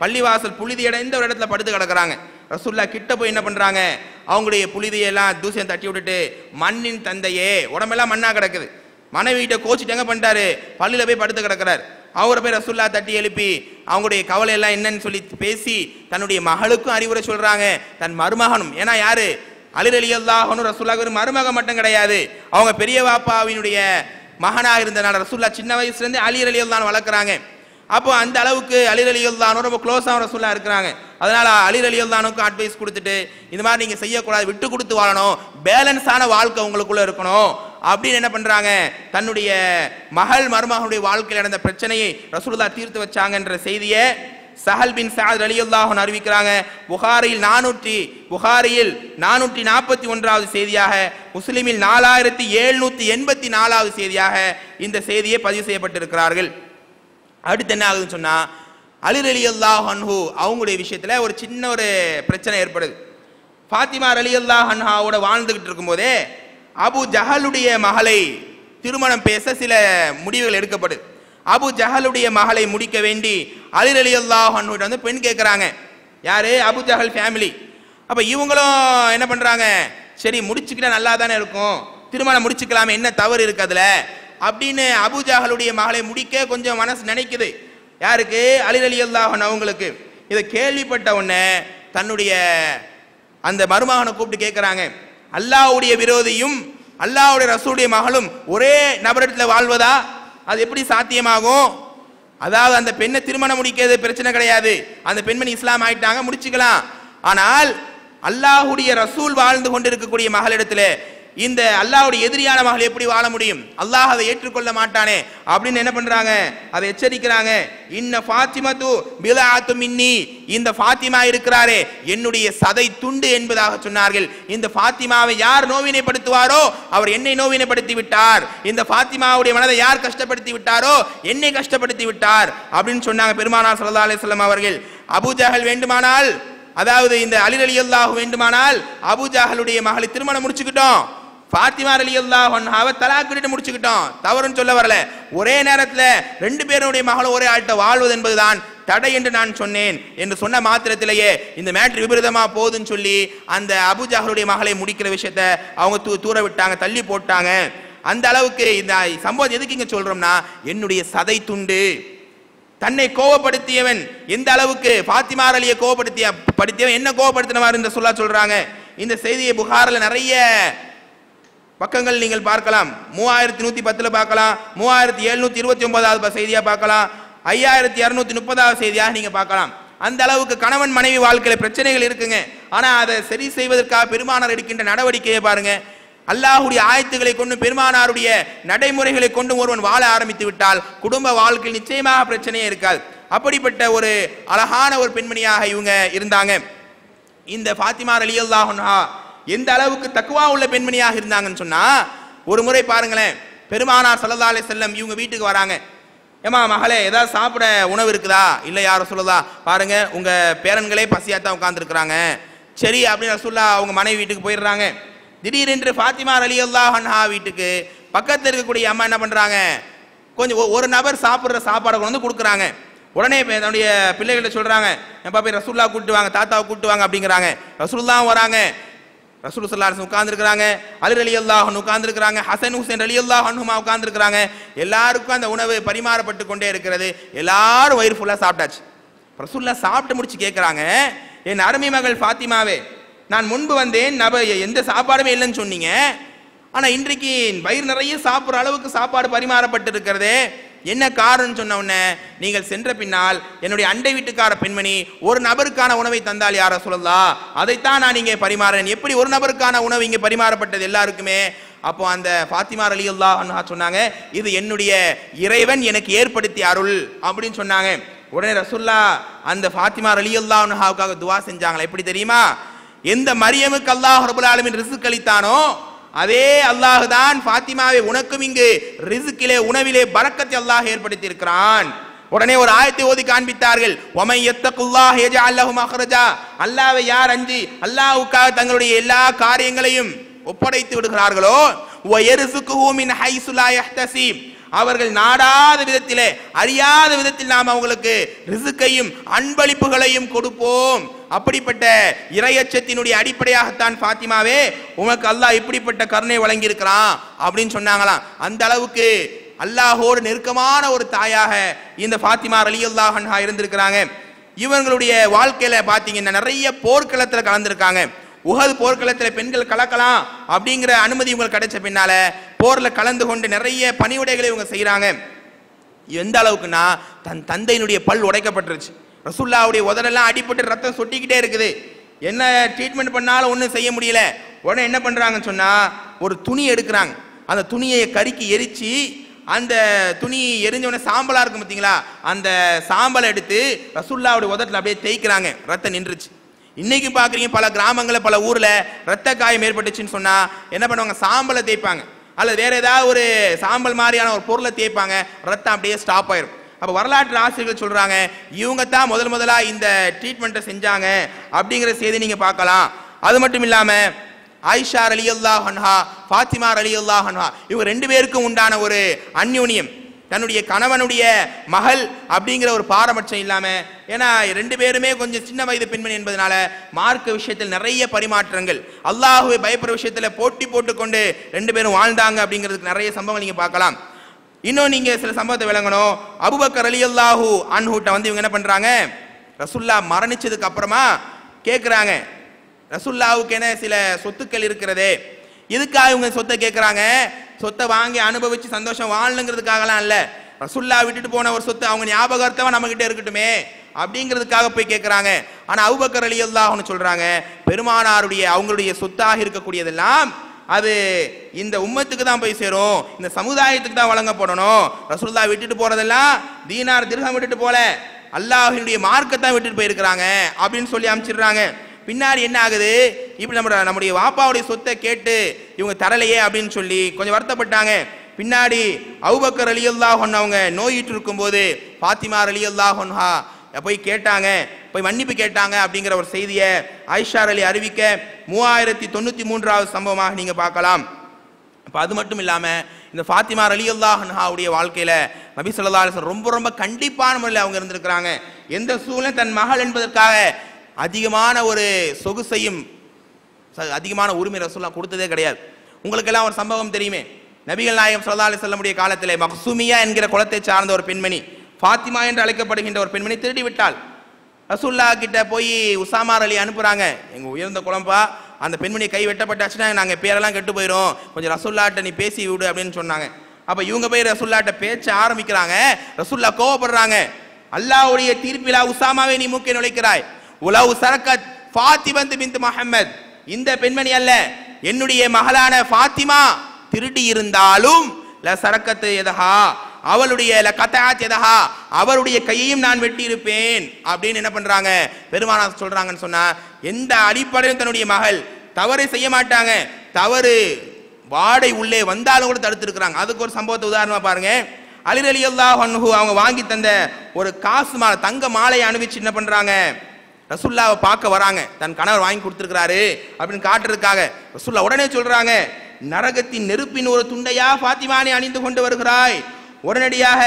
பள்ளிவாசல் புழுதி அடைந்த ஒரு இடத்துல படுத்து கிடக்குறாங்க. ரசூலுல்லாஹ் கிட்ட போய் என்ன பண்றாங்க, அவங்களுடைய புழுதியெல்லாம் தூசியம் தட்டி விட்டுட்டு, மண்ணின் தந்தையே, உடம்பெல்லாம் மண்ணா கிடக்குது, மனைவிட்ட கோச்சிட்டு எங்க பண்ணிட்டாரு, பள்ளியில போய் படுத்து கிடக்கிறார். அவரை போய் ரசூலுல்லாஹ் தட்டி எழுப்பி அவங்களுடைய கவலை எல்லாம் என்னன்னு சொல்லி பேசி தன்னுடைய மகளுக்கும் அறிவுரை சொல்றாங்க, தன் மருமகனும். ஏன்னா யாரு, அலி ரலியல்லாஹு அன்ஹு ரசூலுல்லாஹ் ஒரு மருமகன் மட்டும் கிடையாது, அவங்க பெரிய வாப்பாவினுடைய மகனாக இருந்தனால ரசூலுல்லாஹ் சின்ன வயசுல இருந்து அலி ரலியல்லாஹு அன்ஹு வளர்க்குறாங்க. அப்போ அந்த அளவுக்கு அலி ரலியல்லாஹு அன்ஹு ரொம்ப க்ளோஸாக ரசூலுல்லாஹ் இருக்கிறாங்க. அதனால அலி ரலியல்லாஹு அன்ஹுக்கு அட்வைஸ் கொடுத்துட்டு, இந்த மாதிரி நீங்க செய்யக்கூடாது, விட்டு கொடுத்து வாழணும், பேலன்ஸான வாழ்க்கை உங்களுக்குள்ள இருக்கணும் அப்படின்னு என்ன பண்றாங்க, தன்னுடைய மகள் மருமகனுடைய வாழ்க்கையில் நடந்த பிரச்சனையை ரசூலுல்லாஹ் தீர்த்து வச்சாங்கன்ற செய்தியை சஹல் பின் சஅத் ரலியல்லாஹு அன்ஹு அறிவிக்கிறாங்க. புகாரியில் 441வது செய்தியாக, முஸ்லிமில் 4784வது செய்தியாக இந்த செய்தியை பதிவு செய்யப்பட்டிருக்கிறார்கள். அடுத்து என்ன ஆகுதுன்னு சொன்னா, அலி ரலியல்லாஹு அன்ஹு அவங்களுடைய விஷயத்துல ஒரு சின்ன ஒரு பிரச்சனை ஏற்படுது. ஃபாத்திமா ரலியல்லாஹு அன்ஹாவோட வாழ்ந்துகிட்டு இருக்கும்போதே அபு ஜஹலுடைய மகளை திருமணம் பேச சில முடிவுகள் எடுக்கப்படுது. அபு ஜஹலுடைய மகளை முடிக்க வேண்டி அலி ரலியல்லாஹு அன்ஹு வந்து பெண் கேட்குறாங்க. யாரு, அபு ஜஹல் ஃபேமிலி. அப்ப இவங்களும் என்ன பண்றாங்க, சரி முடிச்சுக்கிட்டா நல்லா தானே இருக்கும், திருமணம் முடிச்சுக்கலாமே, என்ன தவறு இருக்கு அதுல அப்படின்னு அபு ஜஹலுடைய மகளை முடிக்க கொஞ்சம் மனசு நினைக்குது. யாருக்கு, அலி ரலியல்லாஹு அன்ஹு அவங்களுக்கு. இதை கேள்விப்பட்ட உடனே தன்னுடைய அந்த மருமகனை கூப்பிட்டு கேட்குறாங்க, அல்லாஹ்வுடைய விரோதியும் அல்லாஹ்வுடைய ரசூலுடைய மகளும் ஒரே நபரிடத்தில் வாழ்வதா, அது எப்படி சாத்தியமாகும்? அதாவது அந்த பெண்ணை திருமணம் முடிக்கிறது பிரச்சனை கிடையாது, அந்த பெண்மணி இஸ்லாம் ஆயிட்டாங்க, முடிச்சுக்கலாம். ஆனால் அல்லாஹ்வுடைய ரசூல் வாழ்ந்து கொண்டிருக்கக்கூடிய மகளிடத்தில் இந்த அல்லாஹ்வுடைய எதிரியான மகள் எப்படி வாழ முடியும்? அல்லாஹ் அதை ஏற்றுக்கொள்ள மாட்டானே அப்படின்னு என்ன பண்றாங்க? அதை எச்சரிக்கிறாங்க. இன்ன ஃபாத்திமத்து பிலாஅத்து மின்னி, இந்த ஃபாத்திமா இருக்கிறாரே என்னுடைய சதை துண்டு என்பதாக சொன்னார்கள். இந்த ஃபாத்திமாவை யார் நோவினைப்படுத்துவாரோ அவர் என்னை நோவினைப்படுத்தி விட்டார். இந்த ஃபாத்திமாவுடைய மனதை யார் கஷ்டப்படுத்தி விட்டாரோ என்னை கஷ்டப்படுத்தி விட்டார் அப்படின்னு சொன்னாங்க பெருமானார் ஸல்லல்லாஹு அலைஹி வஸல்லம் அவர்கள். அபூ ஜஹல் வேண்டுமானால், அதாவது இந்த அலி ரலியல்லாஹு வேண்டுமானால் அபூ ஜஹலுடைய மகளை திருமணம் முடிச்சுக்கிட்டோம், ஃபாத்திமா ரலியல்லாஹு அன்ஹாவை தலாக் விட்டு முடிச்சுக்கிட்டோம், தவறுன்னு சொல்ல வரல. ஒரே நேரத்தில் ரெண்டு பேருடைய மகளும் ஒரே ஆள்கிட்ட வாழ்வது என்பதுதான் தடை என்று நான் சொன்னேன் என்று சொன்ன மாத்திரத்திலேயே இந்த மேட்ரு விபரீதமா போகுதுன்னு சொல்லி அந்த அபூ ஜஹலுடைய மகளை முடிக்கிற விஷயத்தை அவங்க தூர விட்டாங்க, தள்ளி போட்டாங்க. அந்த அளவுக்கு இந்த சம்பவம் எதுக்கு இங்க சொல்றோம்னா, என்னுடைய சதை துண்டு, தன்னை கோபப்படுத்தியவன் எந்த அளவுக்கு ஃபாத்திமா ரலியை கோபப்படுத்தியவன் என்ன கோபப்படுத்தினவாறு இந்த சொல்றாங்க. இந்த செய்தியை புகாரில் நிறைய பக்கங்கள் நீங்கள் பார்க்கலாம். 3110 பார்க்கலாம், 3729வது செய்தியா பார்க்கலாம், 5230வது செய்தியாக நீங்க பார்க்கலாம். அந்த அளவுக்கு கணவன் மனைவி வாழ்க்கையில பிரச்சனைகள் இருக்குங்க. ஆனா அதை சரி செய்வதற்காக பெருமானார் எடுக்கின்ற நடவடிக்கையை பாருங்க. அல்லாஹ்வுடைய ஆயத்துக்களை கொண்டு பெருமானாருடைய நடைமுறைகளை கொண்டு ஒருவன் வாழ ஆரம்பித்து விட்டால் குடும்ப வாழ்க்கையில் நிச்சயமாக பிரச்சனையே இருக்காது. அப்படிப்பட்ட ஒரு அழகான ஒரு பெண்மணியாக இவங்க இருந்தாங்க. இந்த ஃபாத்திமா ரலியல்லாஹு அன்ஹா எந்த அளவுக்கு தக்வா உள்ள பெண்மணியாக இருந்தாங்கன்னு சொன்னா, ஒரு முறை பாருங்களேன், பெருமானார் ஸல்லல்லாஹு அலைஹி வஸல்லம் இவங்க வீட்டுக்கு வராங்க. ஏமா மகளே, ஏதாவது சாப்பிட உணவு இருக்குதா? இல்லை யார் ரசூலுல்லாஹ், பாருங்க உங்க பேரன்களே பசியாத்தான் உட்கார்ந்துருக்குறாங்க. சரி அப்படின்னு ரசூலுல்லாஹ் அவங்க மனைவி வீட்டுக்கு போயிடுறாங்க. திடீரென்று ஃபாத்திமா ரலியல்லாஹு அன்ஹா வீட்டுக்கு பக்கத்தில் இருக்கக்கூடிய அம்மா என்ன பண்றாங்க, கொஞ்சம் ஒரு நபர் சாப்பிட்ற சாப்பாடை கொண்டு வந்து கொடுக்குறாங்க. உடனே தன்னுடைய பிள்ளைகிட்ட சொல்றாங்க, எப்பா போய் ரசூலுல்லாஹ் கூப்பிட்டு வாங்க, தாத்தாவை கூப்பிட்டு வாங்க அப்படிங்கிறாங்க. ரசூலுல்லாஹ் வராங்க, ரசூல் ஸல்லல்லாஹு அலைஹி வஸல்லம் உட்கார்ந்துருக்கிறாங்க, அலி ரலியல்லாஹு அன்ஹு உட்கார்ந்துருக்கிறாங்க, ஹசன் ஹுசைன் ரலியல்லாஹு அன்ஹுமா உட்கார்ந்துருக்கிறாங்க. எல்லாருக்கும் அந்த உணவு பரிமாறப்பட்டு கொண்டே இருக்கிறது. எல்லாரும் வயிறு ஃபுல்லாக சாப்பிட்டாச்சு. ரசூலுல்லாஹ் சாப்பிட்டு முடிச்சு கேட்குறாங்க, என் அருமை மகள் ஃபாத்திமாவே, நான் முன்பு வந்தேன், எந்த சாப்பாடுமே இல்லைன்னு சொன்னீங்க, ஆனால் இன்றைக்கு வயிறு நிறைய சாப்பிட்ற அளவுக்கு சாப்பாடு பரிமாறப்பட்டு இருக்கிறது, என்ன காரணம் சொன்ன உடனே, நீங்கள் சென்ற பின்னால் என்னுடைய அண்டை வீட்டுக்கார பெண்மணி ஒரு நபருக்கான உணவை தந்தால் யார சொல்லலாம், அதைத்தான் நான் இங்கே பரிமாறேன். எப்படி ஒரு நபருக்கான உணவு இங்கே பரிமாறப்பட்டது எல்லாருக்குமே? அப்போ அந்த ஃபாத்திமா ரலியல்லாஹு அன்ஹா சொன்னாங்க, இது என்னுடைய இறைவன் எனக்கு ஏற்படுத்திய அருள் அப்படின்னு சொன்னாங்க. உடனே ரசூலுல்லாஹ் அந்த ஃபாத்திமா ரலியல்லாஹு அன்ஹாவுக்காக துஆ செஞ்சாங்களா? எப்படி தெரியுமா? எந்த மரியமுக்கு அல்லாஹ் ரப்பல் ஆலமீன் ரிஸ்க் அளித்தானோ அதே அல்லாஹ் தான் ஃபாத்திமாவை உனக்கும் இங்கு ரிஸ்கிலே உணவிலே பரக்கத்தை அல்லாஹ் ஏற்படுத்தி இருக்கிறான். உடனே ஒரு ஆயத்தை ஓதி காண்பித்தார்கள், வமை யத்தகுல்லாஹ் யஜஅல் லஹு மக்ரஜா, அல்லாஹ்வை யார் அஞ்சி அல்லாஹ்வுக்காக தங்களுடைய எல்லா காரியங்களையும் ஒப்படைத்து விடுகிறார்களோ, வ யர்ஸுகுஹு மின் ஹைஸு லா யஹ்தஸிப், அவர்கள் நாடாத விதத்திலே அறியாத விதத்தில் நாம் அவங்களுக்கு ரிஸ்கையும் அன்பளிப்புகளையும் கொடுப்போம். அப்படிப்பட்ட இறையச்சத்தினுடைய அடிப்படையாகத்தான் ஃபாத்திமாவே உனக்கு அல்லாஹ் இப்படிப்பட்ட கருணை வழங்கி இருக்கிறான் அப்படின்னு சொன்னாங்களாம். அந்த அளவுக்கு அல்லாஹோடு நெருக்கமான ஒரு தாயாக இந்த ஃபாத்திமா ரலியல்லாஹு அன்ஹா இருந்திருக்கிறாங்க. இவங்களுடைய வாழ்க்கையில பாத்தீங்கன்னா நிறைய போர்க்களத்தில் கலந்துருக்காங்க. உஹது போர்க்களத்தில் பெண்கள் கலக்கலாம் அப்படிங்கிற அனுமதி இவங்களுக்கு கிடைச்ச பின்னால போர்ல கலந்து கொண்டு நிறைய பணிவிடைகளை இவங்க செய்யறாங்க. எந்த அளவுக்குன்னா, தன் தந்தையினுடைய பல் உடைக்கப்பட்டுருச்சு, ரசூலுல்லாஹ்வுடைய உதடெல்லாம் அடிபட்டு ரத்தம் சொட்டிக்கிட்டே இருக்குது, என்ன ட்ரீட்மெண்ட் பண்ணாலும் ஒன்றும் செய்ய முடியல. உடனே என்ன பண்றாங்கன்னு சொன்னா, ஒரு துணி எடுக்கிறாங்க, அந்த துணியை கருக்கி எரிச்சு, அந்த துணி எரிஞ்சவன சாம்பலா இருக்கும் பார்த்தீங்களா, அந்த சாம்பலை எடுத்து ரசூலுல்லாஹ்வுடைய உதட்டில் அப்படியே தேய்க்கிறாங்க, ரத்தம் நின்றுச்சு. இன்னைக்கு பாக்குறீங்க பல கிராமங்களில் பல ஊர்ல ரத்த காயம் ஏற்பட்டுச்சுன்னு சொன்னா என்ன பண்ணுவாங்க, சாம்பலை தேய்ப்பாங்க, அல்லது வேற ஏதாவது ஒரு சாம்பல் மாதிரியான ஒரு பொருளை தேய்ப்பாங்க, ரத்தம் அப்படியே ஸ்டாப் ஆயிரும். அப்ப வரலாற்று ஆசிரியர்கள் சொல்றாங்க, இவங்க தான் முதலா இந்த ட்ரீட்மெண்ட்டை செஞ்சாங்க அப்படிங்கிற செய்தி நீங்க பார்க்கலாம். அது மட்டும் இல்லாம ஆயிஷா ரலியல்லாஹு அன்ஹா, ஃபாத்திமா ரலியல்லாஹு அன்ஹா, இவங்க ரெண்டு பேருக்கும் உண்டான ஒரு அந்யோன்யம், தன்னுடைய கணவனுடைய மகள் அப்படிங்கிற ஒரு பாரபட்சம் இல்லாம, ஏன்னா ரெண்டு பேருமே கொஞ்சம் சின்ன வயது பெண்மணி என்பதனால மார்க்க விஷயத்தில் நிறைய பரிமாற்றங்கள், அல்லாஹ்வை பயப்படுற விஷயத்துல போட்டி போட்டுக்கொண்டு ரெண்டு பேரும் வாழ்ந்தாங்க அப்படிங்கிறதுக்கு நிறைய சம்பவங்கள் நீங்க பார்க்கலாம். இன்னும் நீங்க சில சம்பவத்தை விளங்கணும். அபூபக்கர் ரலியல்லாஹு அன்ஹுட்ட வந்து இவங்க என்ன பண்றாங்க, ரசூலுல்லாஹ் மரணிச்சதுக்கு அப்புறமா கேட்கிறாங்க, ரசூலுல்லாஹ்வுக்கு என்ன சில சொத்துக்கள் இருக்கிறதே, இதுக்காக இவங்க சொத்தை கேட்கிறாங்க. சொத்தை வாங்கி அனுபவிச்சு சந்தோஷம் வாழணுங்கிறதுக்காகலாம் இல்ல, ரசூலுல்லாஹ் விட்டுட்டு போன ஒரு சொத்து அவங்க ஞாபகார்த்தமா நம்ம கிட்ட இருக்கட்டுமே அப்படிங்கிறதுக்காக போய் கேட்கிறாங்க. ஆனா அபூபக்கர் ரலியல்லாஹு அன்ஹு சொல்றாங்க, பெருமானாருடைய அவங்களுடைய சொத்தாக இருக்கக்கூடியதெல்லாம் அது இந்த உம்மத்துக்கு தான் போய் சேரும், இந்த சமுதாயத்துக்கு தான் வழங்கப்படணும். ரசூலுல்லாஹ் விட்டுட்டு போறதெல்லாம் தீனார் திர்ஹம் விட்டுட்டு போல, அல்லாஹ்வினுடைய மார்க்கத்தான் விட்டுட்டு போயிருக்கிறாங்க அப்படின்னு சொல்லி அமைச்சிடுறாங்க. பின்னாடி என்ன ஆகுது, இப்படி நம்முடைய வாப்பாவுடைய சொத்தை கேட்டு இவங்க தரலையே அப்படின்னு சொல்லி கொஞ்சம் வருத்தப்பட்டாங்க. பின்னாடி அபூபக்கர் ரலியல்லாஹு அன்ஹு அவங்க நோயிட்டு இருக்கும்போது ஃபாத்திமா ரலியல்லாஹு அன்ஹா போய் கேட்டாங்க, போய் மன்னிப்பு கேட்டாங்க அப்படிங்கிற ஒரு செய்தியை ஆயிஷா அலி அறிவிக்க 3093வது சம்பவமாக நீங்க பார்க்கலாம். அப்ப அது மட்டும் இல்லாம இந்த ஃபாத்திமா ரலியல்லாஹு அன்ஹாவுடைய வாழ்க்கையில நபி ஸல்லல்லாஹு அலைஹி வஸல்லம் ரொம்ப ரொம்ப கண்டிப்பான முறையில் அவங்க இருந்திருக்கிறாங்க. எந்த சூழ்நிலை தன் மகள் என்பதற்காக அதிகமான ஒரு சொகுசையும் அதிகமான உரிமை ரசூலுல்லாஹ் கொடுத்ததே கிடையாது. உங்களுக்கெல்லாம் ஒரு சம்பவம் தெரியுமே, நபிகள் நாயகம் ஸல்லல்லாஹு அலைஹி வஸல்லம் காலத்திலே மக்சூமியா என்கிற குலத்தை சார்ந்த ஒரு பெண்மணி, ஃபாத்திமா என்று அழைக்கப்படுகின்ற ஒரு பெண்மணி திருடி விட்டாள். ரசூலுல்லாஹ் கிட்ட போய் உசாமா அலி அனுப்புறாங்க, எங்க உயர்ந்த குலம்பா, அந்த பெண்மணி கை வெட்டப்பட்டாச்சுன்னா நாங்கள் பேரெல்லாம் கெட்டு போயிடும், கொஞ்சம் ரசூலுல்லாஹ்ட்ட நீ பேசி விடு அப்படின்னு சொன்னாங்க. அப்ப இவங்க போய் ரசூலுல்லாஹ்ட்ட பேச்ச ஆரம்பிக்கிறாங்க. ரசூலுல்லாஹ் கோவப்படுறாங்க, அல்லாஹ்வுடைய தீர்ப்பிலா உசாமாவை நீ மூக்கை நுழைக்கிறாய், உலவு சரக்கத் ஃபாத்திமா பின்த் முஹம்மத், இந்த பெண்மணி அல்ல என்னுடைய மகளான ஃபாத்திமா திருடி இருந்தாலும் ல சரக்கத்து எதஹா, அவளுடைய ல கதாத் எதஹா, அவருடைய கையையும் நான் வெட்டி இருப்பேன் அப்படின்னு என்ன பண்றாங்க பெருமானார் சொல்றாங்கன்னு சொன்னா, எந்த அடிப்படையில் தன்னுடைய மகள் தவறை செய்ய மாட்டாங்க, தவறு வாடை உள்ளே வந்தாலும் கூட தடுத்து இருக்கிறாங்க. அதுக்கு ஒரு சம்பவத்தை உதாரணமா பாருங்க. அலி ரலியல்லாஹு அன்ஹு அவங்க வாங்கி தந்த ஒரு காசு மாலை, தங்க மாலையை அணிவிச்சு என்ன பண்றாங்க, ரசூலுல்லாஹ்வை பார்க்க வராங்க, தன் கணவர் வாங்கி கொடுத்திருக்கிறாரு அப்படின்னு காட்டுறதுக்காக. ரசூலுல்லாஹ் உடனே சொல்றாங்க, நரகத்தின் நெருப்பின் ஒரு துண்டையா ஃபாத்திமானை அணிந்து கொண்டு வருகிறாய், உடனடியாக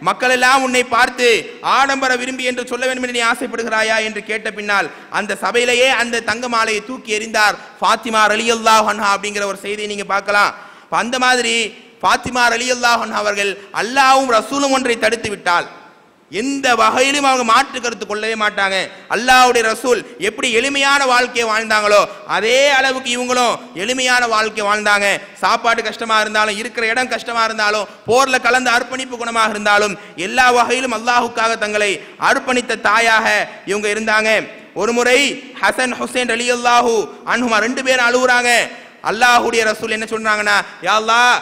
மக்கள் எல்லாம் உன்னை பார்த்து ஆடம்பர விரும்பி என்று சொல்ல வேண்டும் என்று நீ ஆசைப்படுகிறாயா என்று கேட்ட பின்னால் அந்த சபையிலேயே அந்த தங்க மாலையை தூக்கி எறிந்தார் ஃபாத்திமா ரலியல்லாஹு அன்ஹா அப்படிங்கிற ஒரு செய்தியை நீங்க பார்க்கலாம். அந்த மாதிரி ஃபாத்திமா ரலியல்லாஹு அன்ஹா அவர்கள் அல்லாஹ்வும் ரசூலும் ஒன்றை தடுத்து விட்டால் எந்த வகையிலும் அவங்க மாற்று கருத்து கொள்ளவே மாட்டாங்க. அல்லாஹ்வுடைய ரசூல் எப்படி எளிமையான வாழ்க்கையை வாழ்ந்தாங்களோ அதே அளவுக்கு இவங்களும் எளிமையான வாழ்க்கை வாழ்ந்தாங்க. சாப்பாடு கஷ்டமா இருந்தாலும், இருக்கிற இடம் கஷ்டமா இருந்தாலும், போர்ல கலந்த அர்ப்பணிப்பு குணமாக இருந்தாலும், எல்லா வகையிலும் அல்லாஹுக்காக தங்களை அர்ப்பணித்த தாயாக இவங்க இருந்தாங்க. ஒரு முறை ஹசன் ஹுசைன் ரலியல்லாஹு அன்ஹுமா 2 பேரும் அழுகுறாங்க. அல்லாஹ்வுடைய ரசூல் என்ன சொல்றாங்கன்னா, யா அல்லாஹ்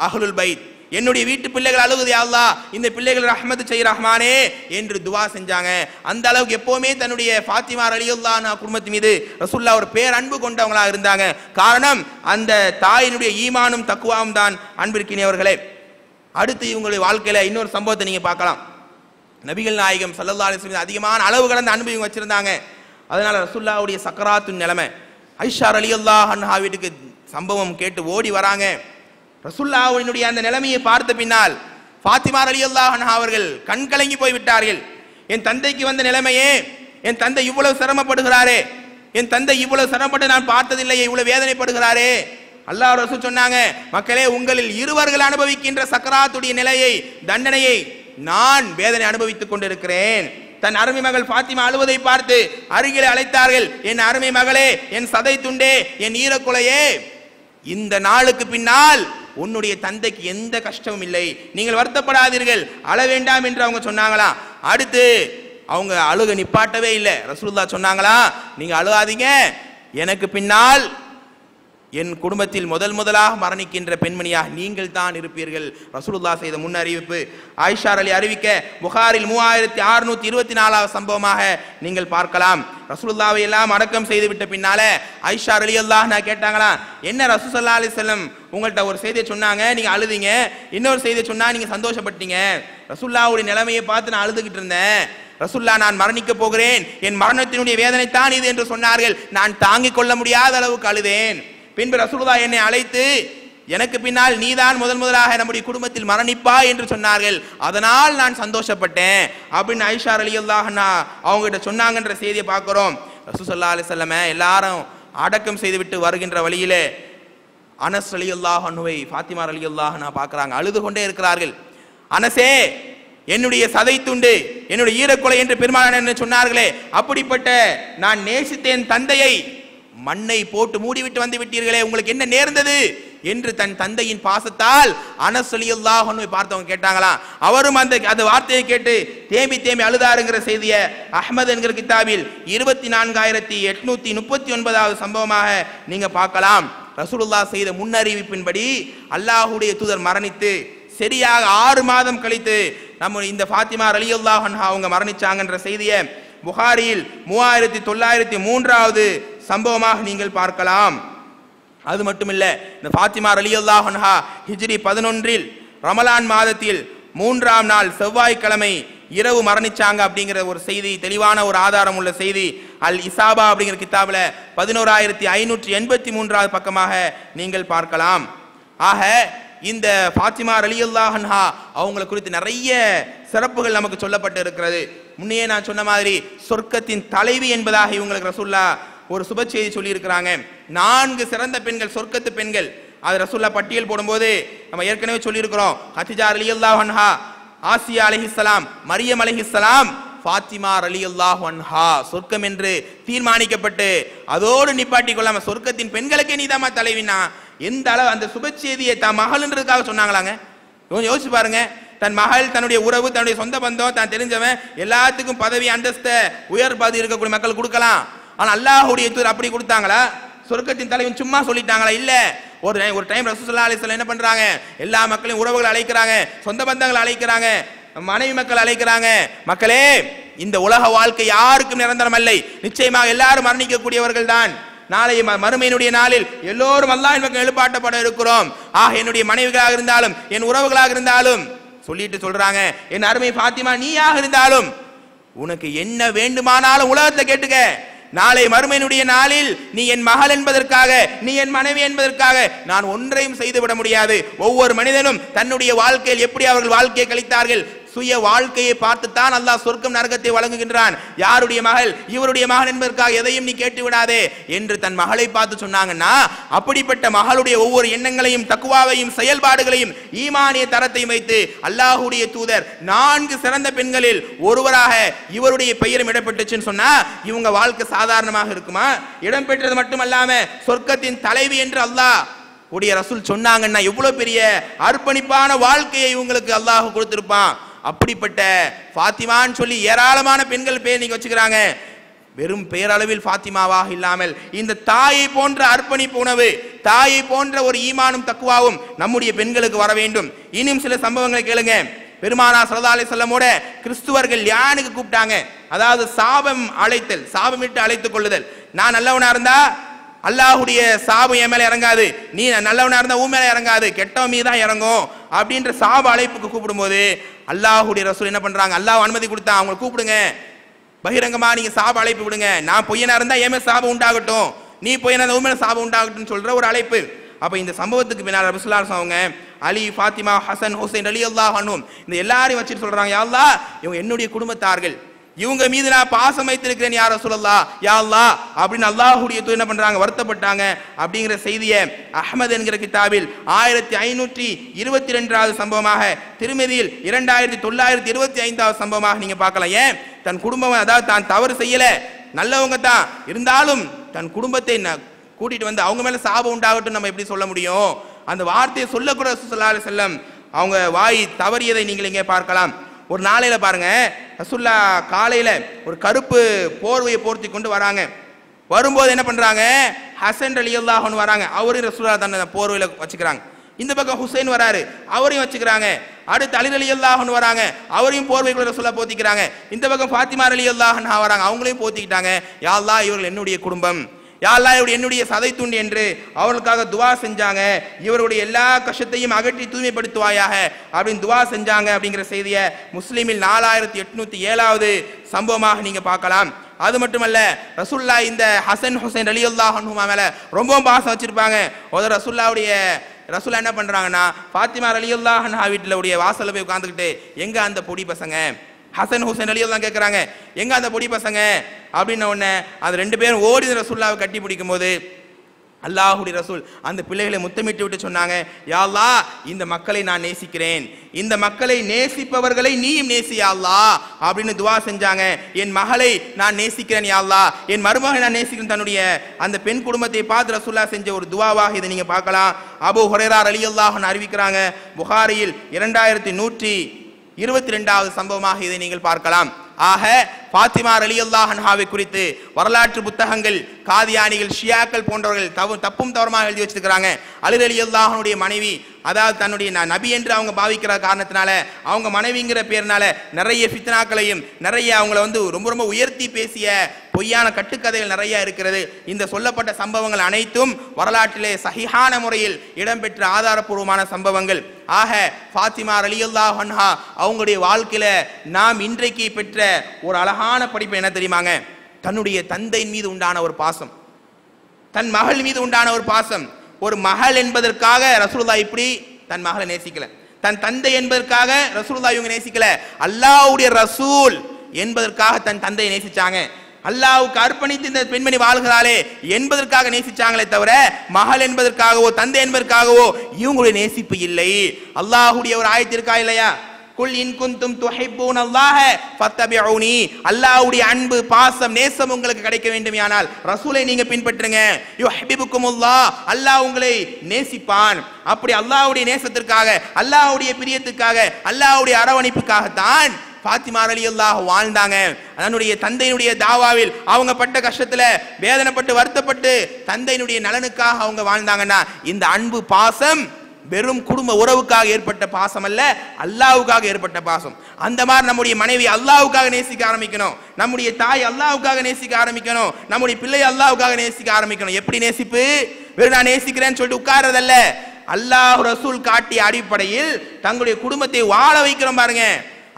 அஹ்லுல் பைத், என்னுடைய வீட்டு பிள்ளைகள் அழுகுது, யா அல்லாஹ் இந்த பிள்ளைகள் ரஹ்மத் செய் ரஹ்மானே என்று துவா செஞ்சாங்க. அந்த அளவுக்கு எப்பவுமே தன்னுடைய ஃபாத்திமா ரலியல்லாஹு அன்ஹா குடும்பத்தின் மீது ரசூலுல்லாஹ் ஒரு பேரன்பு கொண்டவங்களா இருந்தாங்க. காரணம் அந்த தாயினுடைய ஈமானும் தக்வாவும் தான். அன்பிற்கினியவர்களே, அடுத்து இவங்களுடைய வாழ்க்கையில இன்னொரு சம்பவத்தை நீங்க பார்க்கலாம். நபிகள் நாயகம் ஸல்லல்லாஹு அலைஹி வஸல்லம் அதிகமான அளவு கடந்த அன்பு இவங்க வச்சிருந்தாங்க. அதனால ரசூலுல்லாஹ்வுடைய சக்கராத்து நிலைமை, ஆயிஷா ரலியல்லாஹு அன்ஹா வீட்டுக்கு சம்பவம் கேட்டு ஓடி வராங்க. ரசூலுல்லாஹ்வினுடைய அந்த நிலைமையை பார்த்த பின்னால் ஃபாத்திமா ரலியல்லாஹு அன்ஹா அவர்கள் கண் கலங்கி போய் விட்டார்கள். என் தந்தைக்கு வந்த நிலைமையே, என் தந்தை இவ்வளவு சிரமப்படுகிறாரே, என் தந்தை இவ்வளவு சிரமப்பட்டு நான் பார்த்ததில்லையே, இவ்வளவு வேதனைப்படுகிறாரே. அல்லாஹ் ரசூல் சொன்னாங்க, மக்களே உங்களில் இருவர்கள் அனுபவிக்கின்ற சக்கராத்துடைய நிலையை, தண்டனையை நான் வேதனை அனுபவித்துக் கொண்டிருக்கிறேன். தன் அருமை மகள் ஃபாத்திமா அழுவதை பார்த்து அருகிலே அழைத்தார்கள், என் அருமை மகளே, என் சதை துண்டே, என் ஈரக்குலையே, இந்த நாளுக்கு பின்னால் உன்னுடைய தந்தைக்கு எந்த கஷ்டமும் இல்லை, நீங்கள் வருத்தப்படாதீர்கள், அழ வேண்டாம் என்று அவங்க சொன்னாங்களா. அடுத்து அவங்க அழுக நிப்பாட்டவே இல்லை. ரசூலுல்லாஹ் சொன்னாங்களா, நீங்க அழுகாதீங்க, எனக்கு பின்னால் என் குடும்பத்தில் முதலாக மரணிக்கின்ற பெண்மணியாக நீங்கள் தான் இருப்பீர்கள். ரசூலுல்லாஹ் செய்த முன் அறிவிப்பு. ஆயிஷா அலி அறிவிக்க புகாரில் 3624வது சம்பவமாக நீங்கள் பார்க்கலாம். ரசூலுல்லாஹ்வை எல்லாம் அடக்கம் செய்து விட்ட பின்னால ஆயிஷா ரலியல்லாஹு அன்ஹா கேட்டாங்களா, என்ன ரசூல் ஸல்லல்லாஹு அலைஹி வஸல்லம் உங்கள்கிட்ட ஒரு செய்தியை சொன்னாங்க, நீங்க அழுதீங்க, இன்னொரு செய்தியை சொன்னா நீங்க சந்தோஷப்பட்டீங்க. ரசூலுல்லாஹ்வுடைய நிலைமையை பார்த்து நான் அழுதுகிட்டு இருந்தேன். ரசூலுல்லாஹ் நான் மரணிக்க போகிறேன், என் மரணத்தினுடைய வேதனை தான் இது என்று சொன்னார்கள். நான் தாங்கிக் கொள்ள முடியாத அளவுக்கு அழுதேன். பின்பு ரசூலுல்லாஹ் என்னை அழைத்து, எனக்கு பின்னால் நீதான் முதலாக நம்முடைய குடும்பத்தில் மரணிப்பா என்று சொன்னார்கள், அதனால் நான் சந்தோஷப்பட்டேன் அப்படின்னு ஆயிஷா ரலியல்லாஹு அன்ஹா அவங்க கிட்ட சொன்னாங்கன்ற செய்தியை பார்க்கிறோம். ரசூல் ஸல்லல்லாஹு அலைஹி வஸல்லம் எல்லாரும் அடக்கம் செய்துவிட்டு வருகின்ற வழியிலே அனஸ் ரலியல்லாஹு அன்ஹுவை ஃபாத்திமா ரலியல்லாஹு அன்ஹா பார்க்கறாங்க, அழுது கொண்டே இருக்கிறார்கள். அனஸே, என்னுடைய சதை துண்டு, என்னுடைய ஈரக்குலை என்று பெருமானார் என்ன சொன்னார்களே, அப்படிப்பட்ட நான் நேசித்தேன் தந்தையை மண்ணை போட்டு மூடிவிட்டு வந்து விட்டீர்களே, உங்களுக்கு என்ன நேர்ந்தது என்று தன் தந்தையின் பாசத்தால் அனஸ் ரலியல்லாஹு அன்ஹு பார்த்தவங்க கேட்டாங்களா. அவரும் அந்த வார்த்தையை கேட்டு தேம்பி அழுதாருங்கிற செய்தியை அஹ்மத் என்கிற கிதாபில் 24839வது சம்பவமாக நீங்க பார்க்கலாம். ரசூலுல்லாஹ் செய்த முன்னறிவிப்பின்படி அல்லாஹ்வுடைய தூதர் மரணித்து சரியாக 6 மாதம் கழித்து நம்ம இந்த ஃபாத்திமா ரலியல்லாஹு அன்ஹா அவங்க மரணிச்சாங்கன்ற செய்தியை புகாரியில் 3903வது சம்பவமாக நீங்கள் பார்க்கலாம். அது மட்டுமில்ல, இந்த ஃபாத்திமா ரலியல்லாஹு அன்ஹா ஹிஜ்ரி 11 ரமலான் மாதத்தில் 3ஆம் நாள் செவ்வாய்க்கிழமை இரவு மரணிச்சாங்க அப்படிங்கிற ஒரு செய்தி, தெளிவான ஒரு ஆதாரம் உள்ள செய்தி அல் இசாபா அப்படிங்கிற கிதாபில் 11583வது பக்கமாக நீங்கள் பார்க்கலாம். ஆக இந்த ஃபாத்திமா ரலியல்லாஹு அன்ஹா அவங்களை குறித்து நிறைய சிறப்புகள் நமக்கு சொல்லப்பட்டு இருக்கிறது. முன்னையே நான் சொன்ன மாதிரி சொர்க்கத்தின் தலைவி என்பதாக இவங்களுக்கு ரசூல்லா ஒரு சுப செய்தி சொல்லி இருக்கிறாங்க. 4 சிறந்த பெண்கள், சொர்க்கத்து பெண்கள், அது ரசூல்லா பட்டியல் போடும்போது நம்ம ஏற்கனவே சொல்லியிருக்கிறோம். ஹதிஜா ரலியல்லாஹு அன்ஹா, ஆசியா அலைஹிஸ்ஸலாம், மரியம் அலைஹிஸ்ஸலாம், ஃபாத்திமா ரலியல்லாஹு அன்ஹா சொர்க்கம் என்று தீர்மானிக்கப்பட்டு அதோடு நிப்பாட்டி கொள்ளாம சொர்க்கத்தின் பெண்களுக்கே நீதாமா தலைவினா எந்த அளவு அந்த சுப செய்தியை தான் மகள்ன்றதுக்காக சொன்னாங்களாங்க. யோசிச்சு பாருங்க. தன் மகள், தன்னுடைய உறவு, தன்னுடைய சொந்த பந்தம், தான் தெரிஞ்சவன் எல்லாத்துக்கும் பதவி அந்தஸ்த உயர் பதவி இருக்கக்கூடிய மக்கள் கொடுக்கலாம். ஆனா அல்லாஹ்வுடைய தூதர் அப்படி கொடுத்தாங்களா? சொர்க்கத்தின் தலைவன் சும்மா சொல்லிட்டாங்களா? இல்ல. ஒரு டைம் ரசூலுல்லாஹி ஸல்லல்லாஹு அலைஹி வஸல்லம் என்ன பண்றாங்க, எல்லா மக்களையும் உறவுகளை அழைக்கிறாங்க, சொந்த பந்தங்களை அழைக்கிறாங்க, மனைவி மக்கள் அழைக்கிறாங்க. மக்களே, இந்த உலக வாழ்க்கை யாருக்கும் நிரந்தரம் இல்லை. நிச்சயமாக எல்லாரும் மரணிக்கக்கூடியவர்கள் தான். நாளை மறுமையினுடைய நாளில் எல்லோரும் அல்லாஹ்வின் பக்கம் எழுப்பாட்டப்பட இருக்கிறோம். என்னுடைய மனைவிகளாக இருந்தாலும் என் உறவுகளாக இருந்தாலும் சொல்லிட்டு சொல்றாங்க, என் அருமை ஃபாத்திமா நீயாக இருந்தாலும் உனக்கு என்ன வேண்டுமானாலும் உலகத்தை கேட்டுக்க. நாளை மறுமையினுடைய நாளில் நீ என் மகள் என்பதற்காக, நீ என் மனைவி என்பதற்காக நான் ஒன்றையும் செய்துவிட முடியாது. ஒவ்வொரு மனிதனும் தன்னுடைய வாழ்க்கையில் எப்படி அவர்கள் வாழ்க்கையை கழித்தார்கள், சுய வாழ்க்கையை பார்த்துத்தான் அல்லாஹ் சொர்க்கம் நரகத்தை வழங்குகின்றான். யாருடைய மகள், இவருடைய மகன் என்பதற்காக எதையும் நீ கேட்டு விடாதே என்று தன் மகளை பார்த்து சொன்னாங்கன்னா, அப்படிப்பட்ட மகளுடைய ஒவ்வொரு எண்ணங்களையும், தக்குவாவையும், செயல்பாடுகளையும், ஈமானிய தரத்தையும் வைத்து அல்லாஹ்வுடைய தூதர் 4 சிறந்த பெண்களில் ஒருவராக இவருடைய பெயரும் இடம்பெற்றுச்சுன்னு சொன்னா இவங்க வாழ்க்கை சாதாரணமாக இருக்குமா? இடம்பெற்றது மட்டுமல்லாம சொர்க்கத்தின் தலைவி என்று அல்லாஹ் உடைய ரசூல் சொன்னாங்கன்னா எவ்வளவு பெரிய அர்ப்பணிப்பான வாழ்க்கையை இவங்களுக்கு அல்லாஹ் கொடுத்திருப்பான். அப்படிப்பட்ட ஃபாத்திமான்னு சொல்லி ஏராளமான பெண்கள் பேர் நீங்க வச்சுக்கிறாங்க. வெறும் பேரளவில் ஃபாத்திமாவாக இல்லாமல் இந்த தாயை போன்ற அர்ப்பணிப்பு உணவு, தாயை போன்ற ஒரு ஈமானும் தக்குவாவும் நம்முடைய பெண்களுக்கு வர வேண்டும். இன்னும் சில சம்பவங்களை கேளுங்க. பெருமானார் ஸல்லல்லாஹு அலைஹி வஸல்லமோட கிறிஸ்துவர்கள் யானுக்கு கூப்பிட்டாங்க. அதாவது சாபம் அழைத்தல், சாபமிட்டு அழைத்துக் கொள்ளுதல். நான் நல்லவனா இருந்தா அல்லாஹ்வுடைய சாபம் என் மேல இறங்காது, நீ நல்லவனா இருந்தா உன் மேல இறங்காது, கெட்டவன் மீது தான் இறங்கும் அப்படின்ற சாப அழைப்புக்கு கூப்பிடும்போது அல்லாஹ்வுடைய ரசூல் என்ன பண்றாங்க, அல்லாஹ் அனுமதி கொடுத்தா அவங்க கூப்பிடுங்க, பகிரங்கமா நீங்க சாப அழைப்பு விடுங்க. நான் பொய்யனா இருந்தா என் மேல சாபம் உண்டாகட்டும், நீ பொய்யனா இருந்தா உன் மேல சாபம் உண்டாகட்டும் சொல்ற ஒரு அழைப்பு. அப்ப இந்த சம்பவத்துக்கு பின்னால் ரசூலுல்லாஹி ஸல்லல்லாஹு அலைஹி வஸல்லம் அவங்க அலி, ஃபாத்திமா, ஹசன், ஹுசைன் ரலியல்லாஹு அன்ஹும் இந்த எல்லாரையும் வச்சுட்டு சொல்றாங்க, யா அல்லாஹ் இவங்க என்னுடைய குடும்பத்தார்கள், இவங்க மீது நான் பாசம் வைத்திருக்கிறேன் யா ரசூலல்லாஹ், யா அல்லாஹ் அப்படின்னு அல்லாஹ்வுடைய தூதர் என்ன பண்றாங்க, வருத்தப்பட்டாங்க. அப்படிங்கிற செய்தியை அஹ்மத் என்கிற கிதாபில் 1522வது சம்பவமாக, திருமதியில் 2925வது சம்பவமாக நீங்க பார்க்கலாம். ஏன் தன் குடும்பம், அதாவது தான் தவறு செய்யல, நல்லவங்க தான் இருந்தாலும் தன் குடும்பத்தை கூட்டிட்டு வந்து அவங்க மேல சாபம் உண்டாகட்டும் நம்ம எப்படி சொல்ல முடியும்? அந்த வார்த்தையை சொல்லக்கூட ரசூலுல்லாஹி ஸல்லல்லாஹு அலைஹி வஸல்லம் அவங்க வாய் தவறியதை நீங்கள் இங்கே பார்க்கலாம். ஒரு நாளையில பாருங்க, ரசூலுல்லாஹ் காலையில ஒரு கருப்பு போர்வையை போர்த்தி கொண்டு வராங்க. வரும்போது என்ன பண்றாங்க, ஹசன் ரலியல்லாஹு அன்ஹு வராங்க, அவரையும் ரசூலுல்லாஹ் தன்னை போர்வையில வச்சுக்கிறாங்க. இந்த பக்கம் ஹுசைன் வராரு, அவரையும் வச்சுக்கிறாங்க. அடுத்து அலி ரலியல்லாஹு அன்ஹு வராங்க, அவரையும் போர்வைக்குள்ள ரசூலுல்லாஹ் போத்திக்கிறாங்க. இந்த பக்கம் ஃபாத்திமா ரலியல்லாஹு அன்ஹா வராங்க, அவங்களையும் போத்திக்கிட்டாங்க. யா அல்லாஹ் இவர்கள் என்னுடைய குடும்பம், யா அல்லாஹ் என்னுடைய சதை துண்டு என்று அவர்களுக்காக துவா செஞ்சாங்க. இவருடைய எல்லா கஷ்டத்தையும் அகற்றி தூய்மைப்படுத்துவாயாக அப்படின்னு துவா செஞ்சாங்க. அப்படிங்கிற செய்தியை முஸ்லிமில் 4807வது சம்பவமாக நீங்க பார்க்கலாம். அது மட்டுமல்ல, ரசூலுல்லாஹ் இந்த ஹசன் ஹுசைன் ரலியல்லாஹு அன்ஹுமா மேல ரொம்ப பாசம் வச்சிருப்பாங்க. ஒரு ரசூலுல்லாஹ் என்ன பண்றாங்கன்னா, ஃபாத்திமா ரலியல்லாஹு அன்ஹா வீட்டுல உடைய வாசல்ல போய் உட்கார்ந்துக்கிட்டு, எங்க அந்த பொடி பசங்க, ஹசன் ஹுசைன் ரலியல்லாஹு கேட்குறாங்க, எங்க அந்த பொடி பசங்க அப்படின்ன உடனே அது 2 பேரும் ஓடி ரசூலுல்லாஹ்வை கட்டி பிடிக்கும் போது அல்லாஹ்வுடைய ரசூல் அந்த பிள்ளைகளை முத்தமிட்டு விட்டு சொன்னாங்க, யா அல்லாஹ் இந்த மக்களை நான் நேசிக்கிறேன், இந்த மக்களை நேசிப்பவர்களை நீயும் நேசி யா அல்லாஹ் அப்படின்னு துவா செஞ்சாங்க. என் மகளை நான் நேசிக்கிறேன் யா அல்லாஹ், என் மருமகளை நான் நேசிக்கிறேன். தன்னுடைய அந்த பெண் குடும்பத்தை பார்த்து ரசூலுல்லாஹ் செஞ்ச ஒரு துவாவாக இதை நீங்க பார்க்கலாம். அபூ ஹுரைரா ரலியல்லாஹு அன்ஹு அறிவிக்கிறாங்க, புகாரியில் 2122வது சம்பவமாக இதை நீங்கள் பார்க்கலாம். ஆக ஃபாத்திமா ரலியல்லாஹு அன்ஹாவை குறித்து வரலாற்று புத்தகங்கள் காதியானிகள் ஷியாக்கள் போன்றவர்கள் தப்பும் தவறுமாக எழுதி வச்சிருக்கிறாங்க. அலி ரலியல்லாஹு அன்ஹுடைய மனைவி, அதாவது தன்னுடைய நபி என்று அவங்க பாவிக்கிற காரணத்தினால அவங்க மனைவிங்கிற பேர்னால நிறைய ஃபித்னாக்களையும் நிறைய அவங்கள ரொம்ப ரொம்ப உயர்த்தி பேசிய பொய்யான கட்டுக்கதைகள் நிறைய இருக்கிறது. இந்த சொல்லப்பட்ட சம்பவங்கள் அனைத்தும் வரலாற்றிலே சஹீஹான முறையில் இடம்பெற்ற ஆதாரப்பூர்வமான சம்பவங்கள். ஆக ஃபாத்திமா ரலியல்லாஹு அன்ஹா அவங்களுடைய வாழ்க்கையில நாம் இன்றைக்கு பெற்ற ஒரு அழகான படிப்பு என்ன தெரியுமாங்க? தன்னுடைய தந்தையின் மீது உண்டான ஒரு பாசம், தன் மகள் மீது உண்டான ஒரு பாசம். ஒரு மகள் என்பதற்காக ரசூலுல்லாஹ் இப்படி தன் மகளை நேசிக்கல, தன் தந்தை என்பதற்காக ரசூலுல்லாஹ் இவங்க நேசிக்கல, அல்லாஹ்வுடைய ரசூல் என்பதற்காக தன் தந்தையை நேசிச்சாங்க. அல்லாஹ்வுக்கு அர்ப்பணித்து இந்த பெண்மணி வாழ்கிறாளே என்பதற்காக நேசிச்சாங்களே தவிர மகள் என்பதற்காகவோ தந்தை என்பதற்காகவோ இவங்களுடைய நேசிப்பு இல்லை. அல்லாஹ்வுடைய ஒரு ஆயத்து இருக்கா இல்லையா? குல் இன் குந்தும் துஹிப்பூனல்லாஹ ஃபத்தபிஊனி, அல்லாஹ்வுடைய அன்பு பாசம் நேசம் உங்களுக்கு கிடைக்க வேண்டுமானால் ரசூலை நீங்க பின்பற்றுங்க. யுஹிப்புக்குமுல்லாஹ், அல்லாஹ் உங்களை நேசிப்பான். அப்படி அல்லாஹ்வுடைய நேசத்திற்காக, அல்லாஹ்வுடைய பிரியத்துக்காக, அல்லாஹ்வுடைய அரவணைப்புக்காக தான் ஃபாத்திமா ரலியல்லாஹு வாழ்ந்தாங்க. தன்னுடைய தந்தையினுடைய தாவாவில் அவங்க பட்ட கஷ்டத்துல வேதனைப்பட்டு வருத்தப்பட்டு தந்தையினுடைய நலனுக்காக அவங்க வாழ்ந்தாங்கன்னா இந்த அன்பு பாசம் வெறும் குடும்ப உறவுக்காக ஏற்பட்ட பாசம் அல்ல, அல்லாஹ்வுக்காக ஏற்பட்ட பாசம். அந்த மாதிரி நம்முடைய மனைவி அல்லாஹ்வுக்காக நேசிக்க ஆரம்பிக்கணும், நம்முடைய தாய் அல்லாஹ்வுக்காக நேசிக்க ஆரம்பிக்கணும், நம்முடைய பிள்ளை அல்லாஹ்வுக்காக நேசிக்க ஆரம்பிக்கணும். எப்படி நேசிப்பு? வெறும் நான் நேசிக்கிறேன்னு சொல்லிட்டு உட்கார்றதல்ல, அல்லாஹ் ரசூல் காட்டிய அடிப்படையில் தங்களுடைய குடும்பத்தை வாழ வைக்கிறோம் பாருங்க.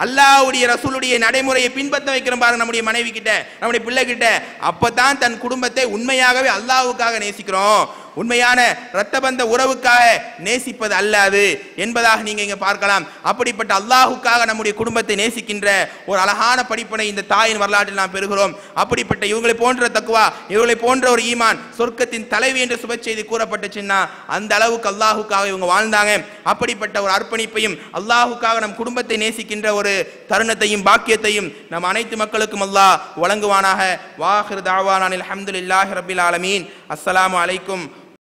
அல்லாஹ்வுடைய ரசூலுடைய நடைமுறையை பின்பற்ற வைக்கிறோம் பாருங்க நம்முடைய மனைவி கிட்ட, நம்முடைய பிள்ளை கிட்ட. அப்பதான் தன் குடும்பத்தை உண்மையாகவே அல்லாஹ்வுக்காக நேசிக்கிறோம், உண்மையான இரத்தபந்த உறவுக்காக நேசிப்பது அல்லாது என்பதாக நீங்க இங்க பார்க்கலாம். அப்படிப்பட்ட அல்லாஹ்வுக்காக நம்முடைய குடும்பத்தை நேசிக்கின்ற ஒரு அழகான படிப்பினை இந்த தாயின் வரலாற்றில் நாம் பெறுகிறோம். அப்படிப்பட்ட இவங்களை போன்ற தக்வா, இவர்களை போன்ற ஒரு ஈமான் சொர்க்கத்தின் தலைவி என்ற சுப செய்தி கூறப்பட்டுச்சுன்னா அந்த அளவுக்கு அல்லாஹ்வுக்காக இவங்க வாழ்ந்தாங்க. அப்படிப்பட்ட ஒரு அர்ப்பணிப்பையும் அல்லாஹ்வுக்காக நம் குடும்பத்தை நேசிக்கின்ற ஒரு தருணத்தையும் பாக்கியத்தையும் நம் அனைத்து மக்களுக்கும் அல்லாஹ் வழங்குவானாக. வாஹிர் தாவானா அல்ஹம்துலில்லாஹி ரப்பில் ஆலமீன். அஸ்ஸலாமு அலைக்கும்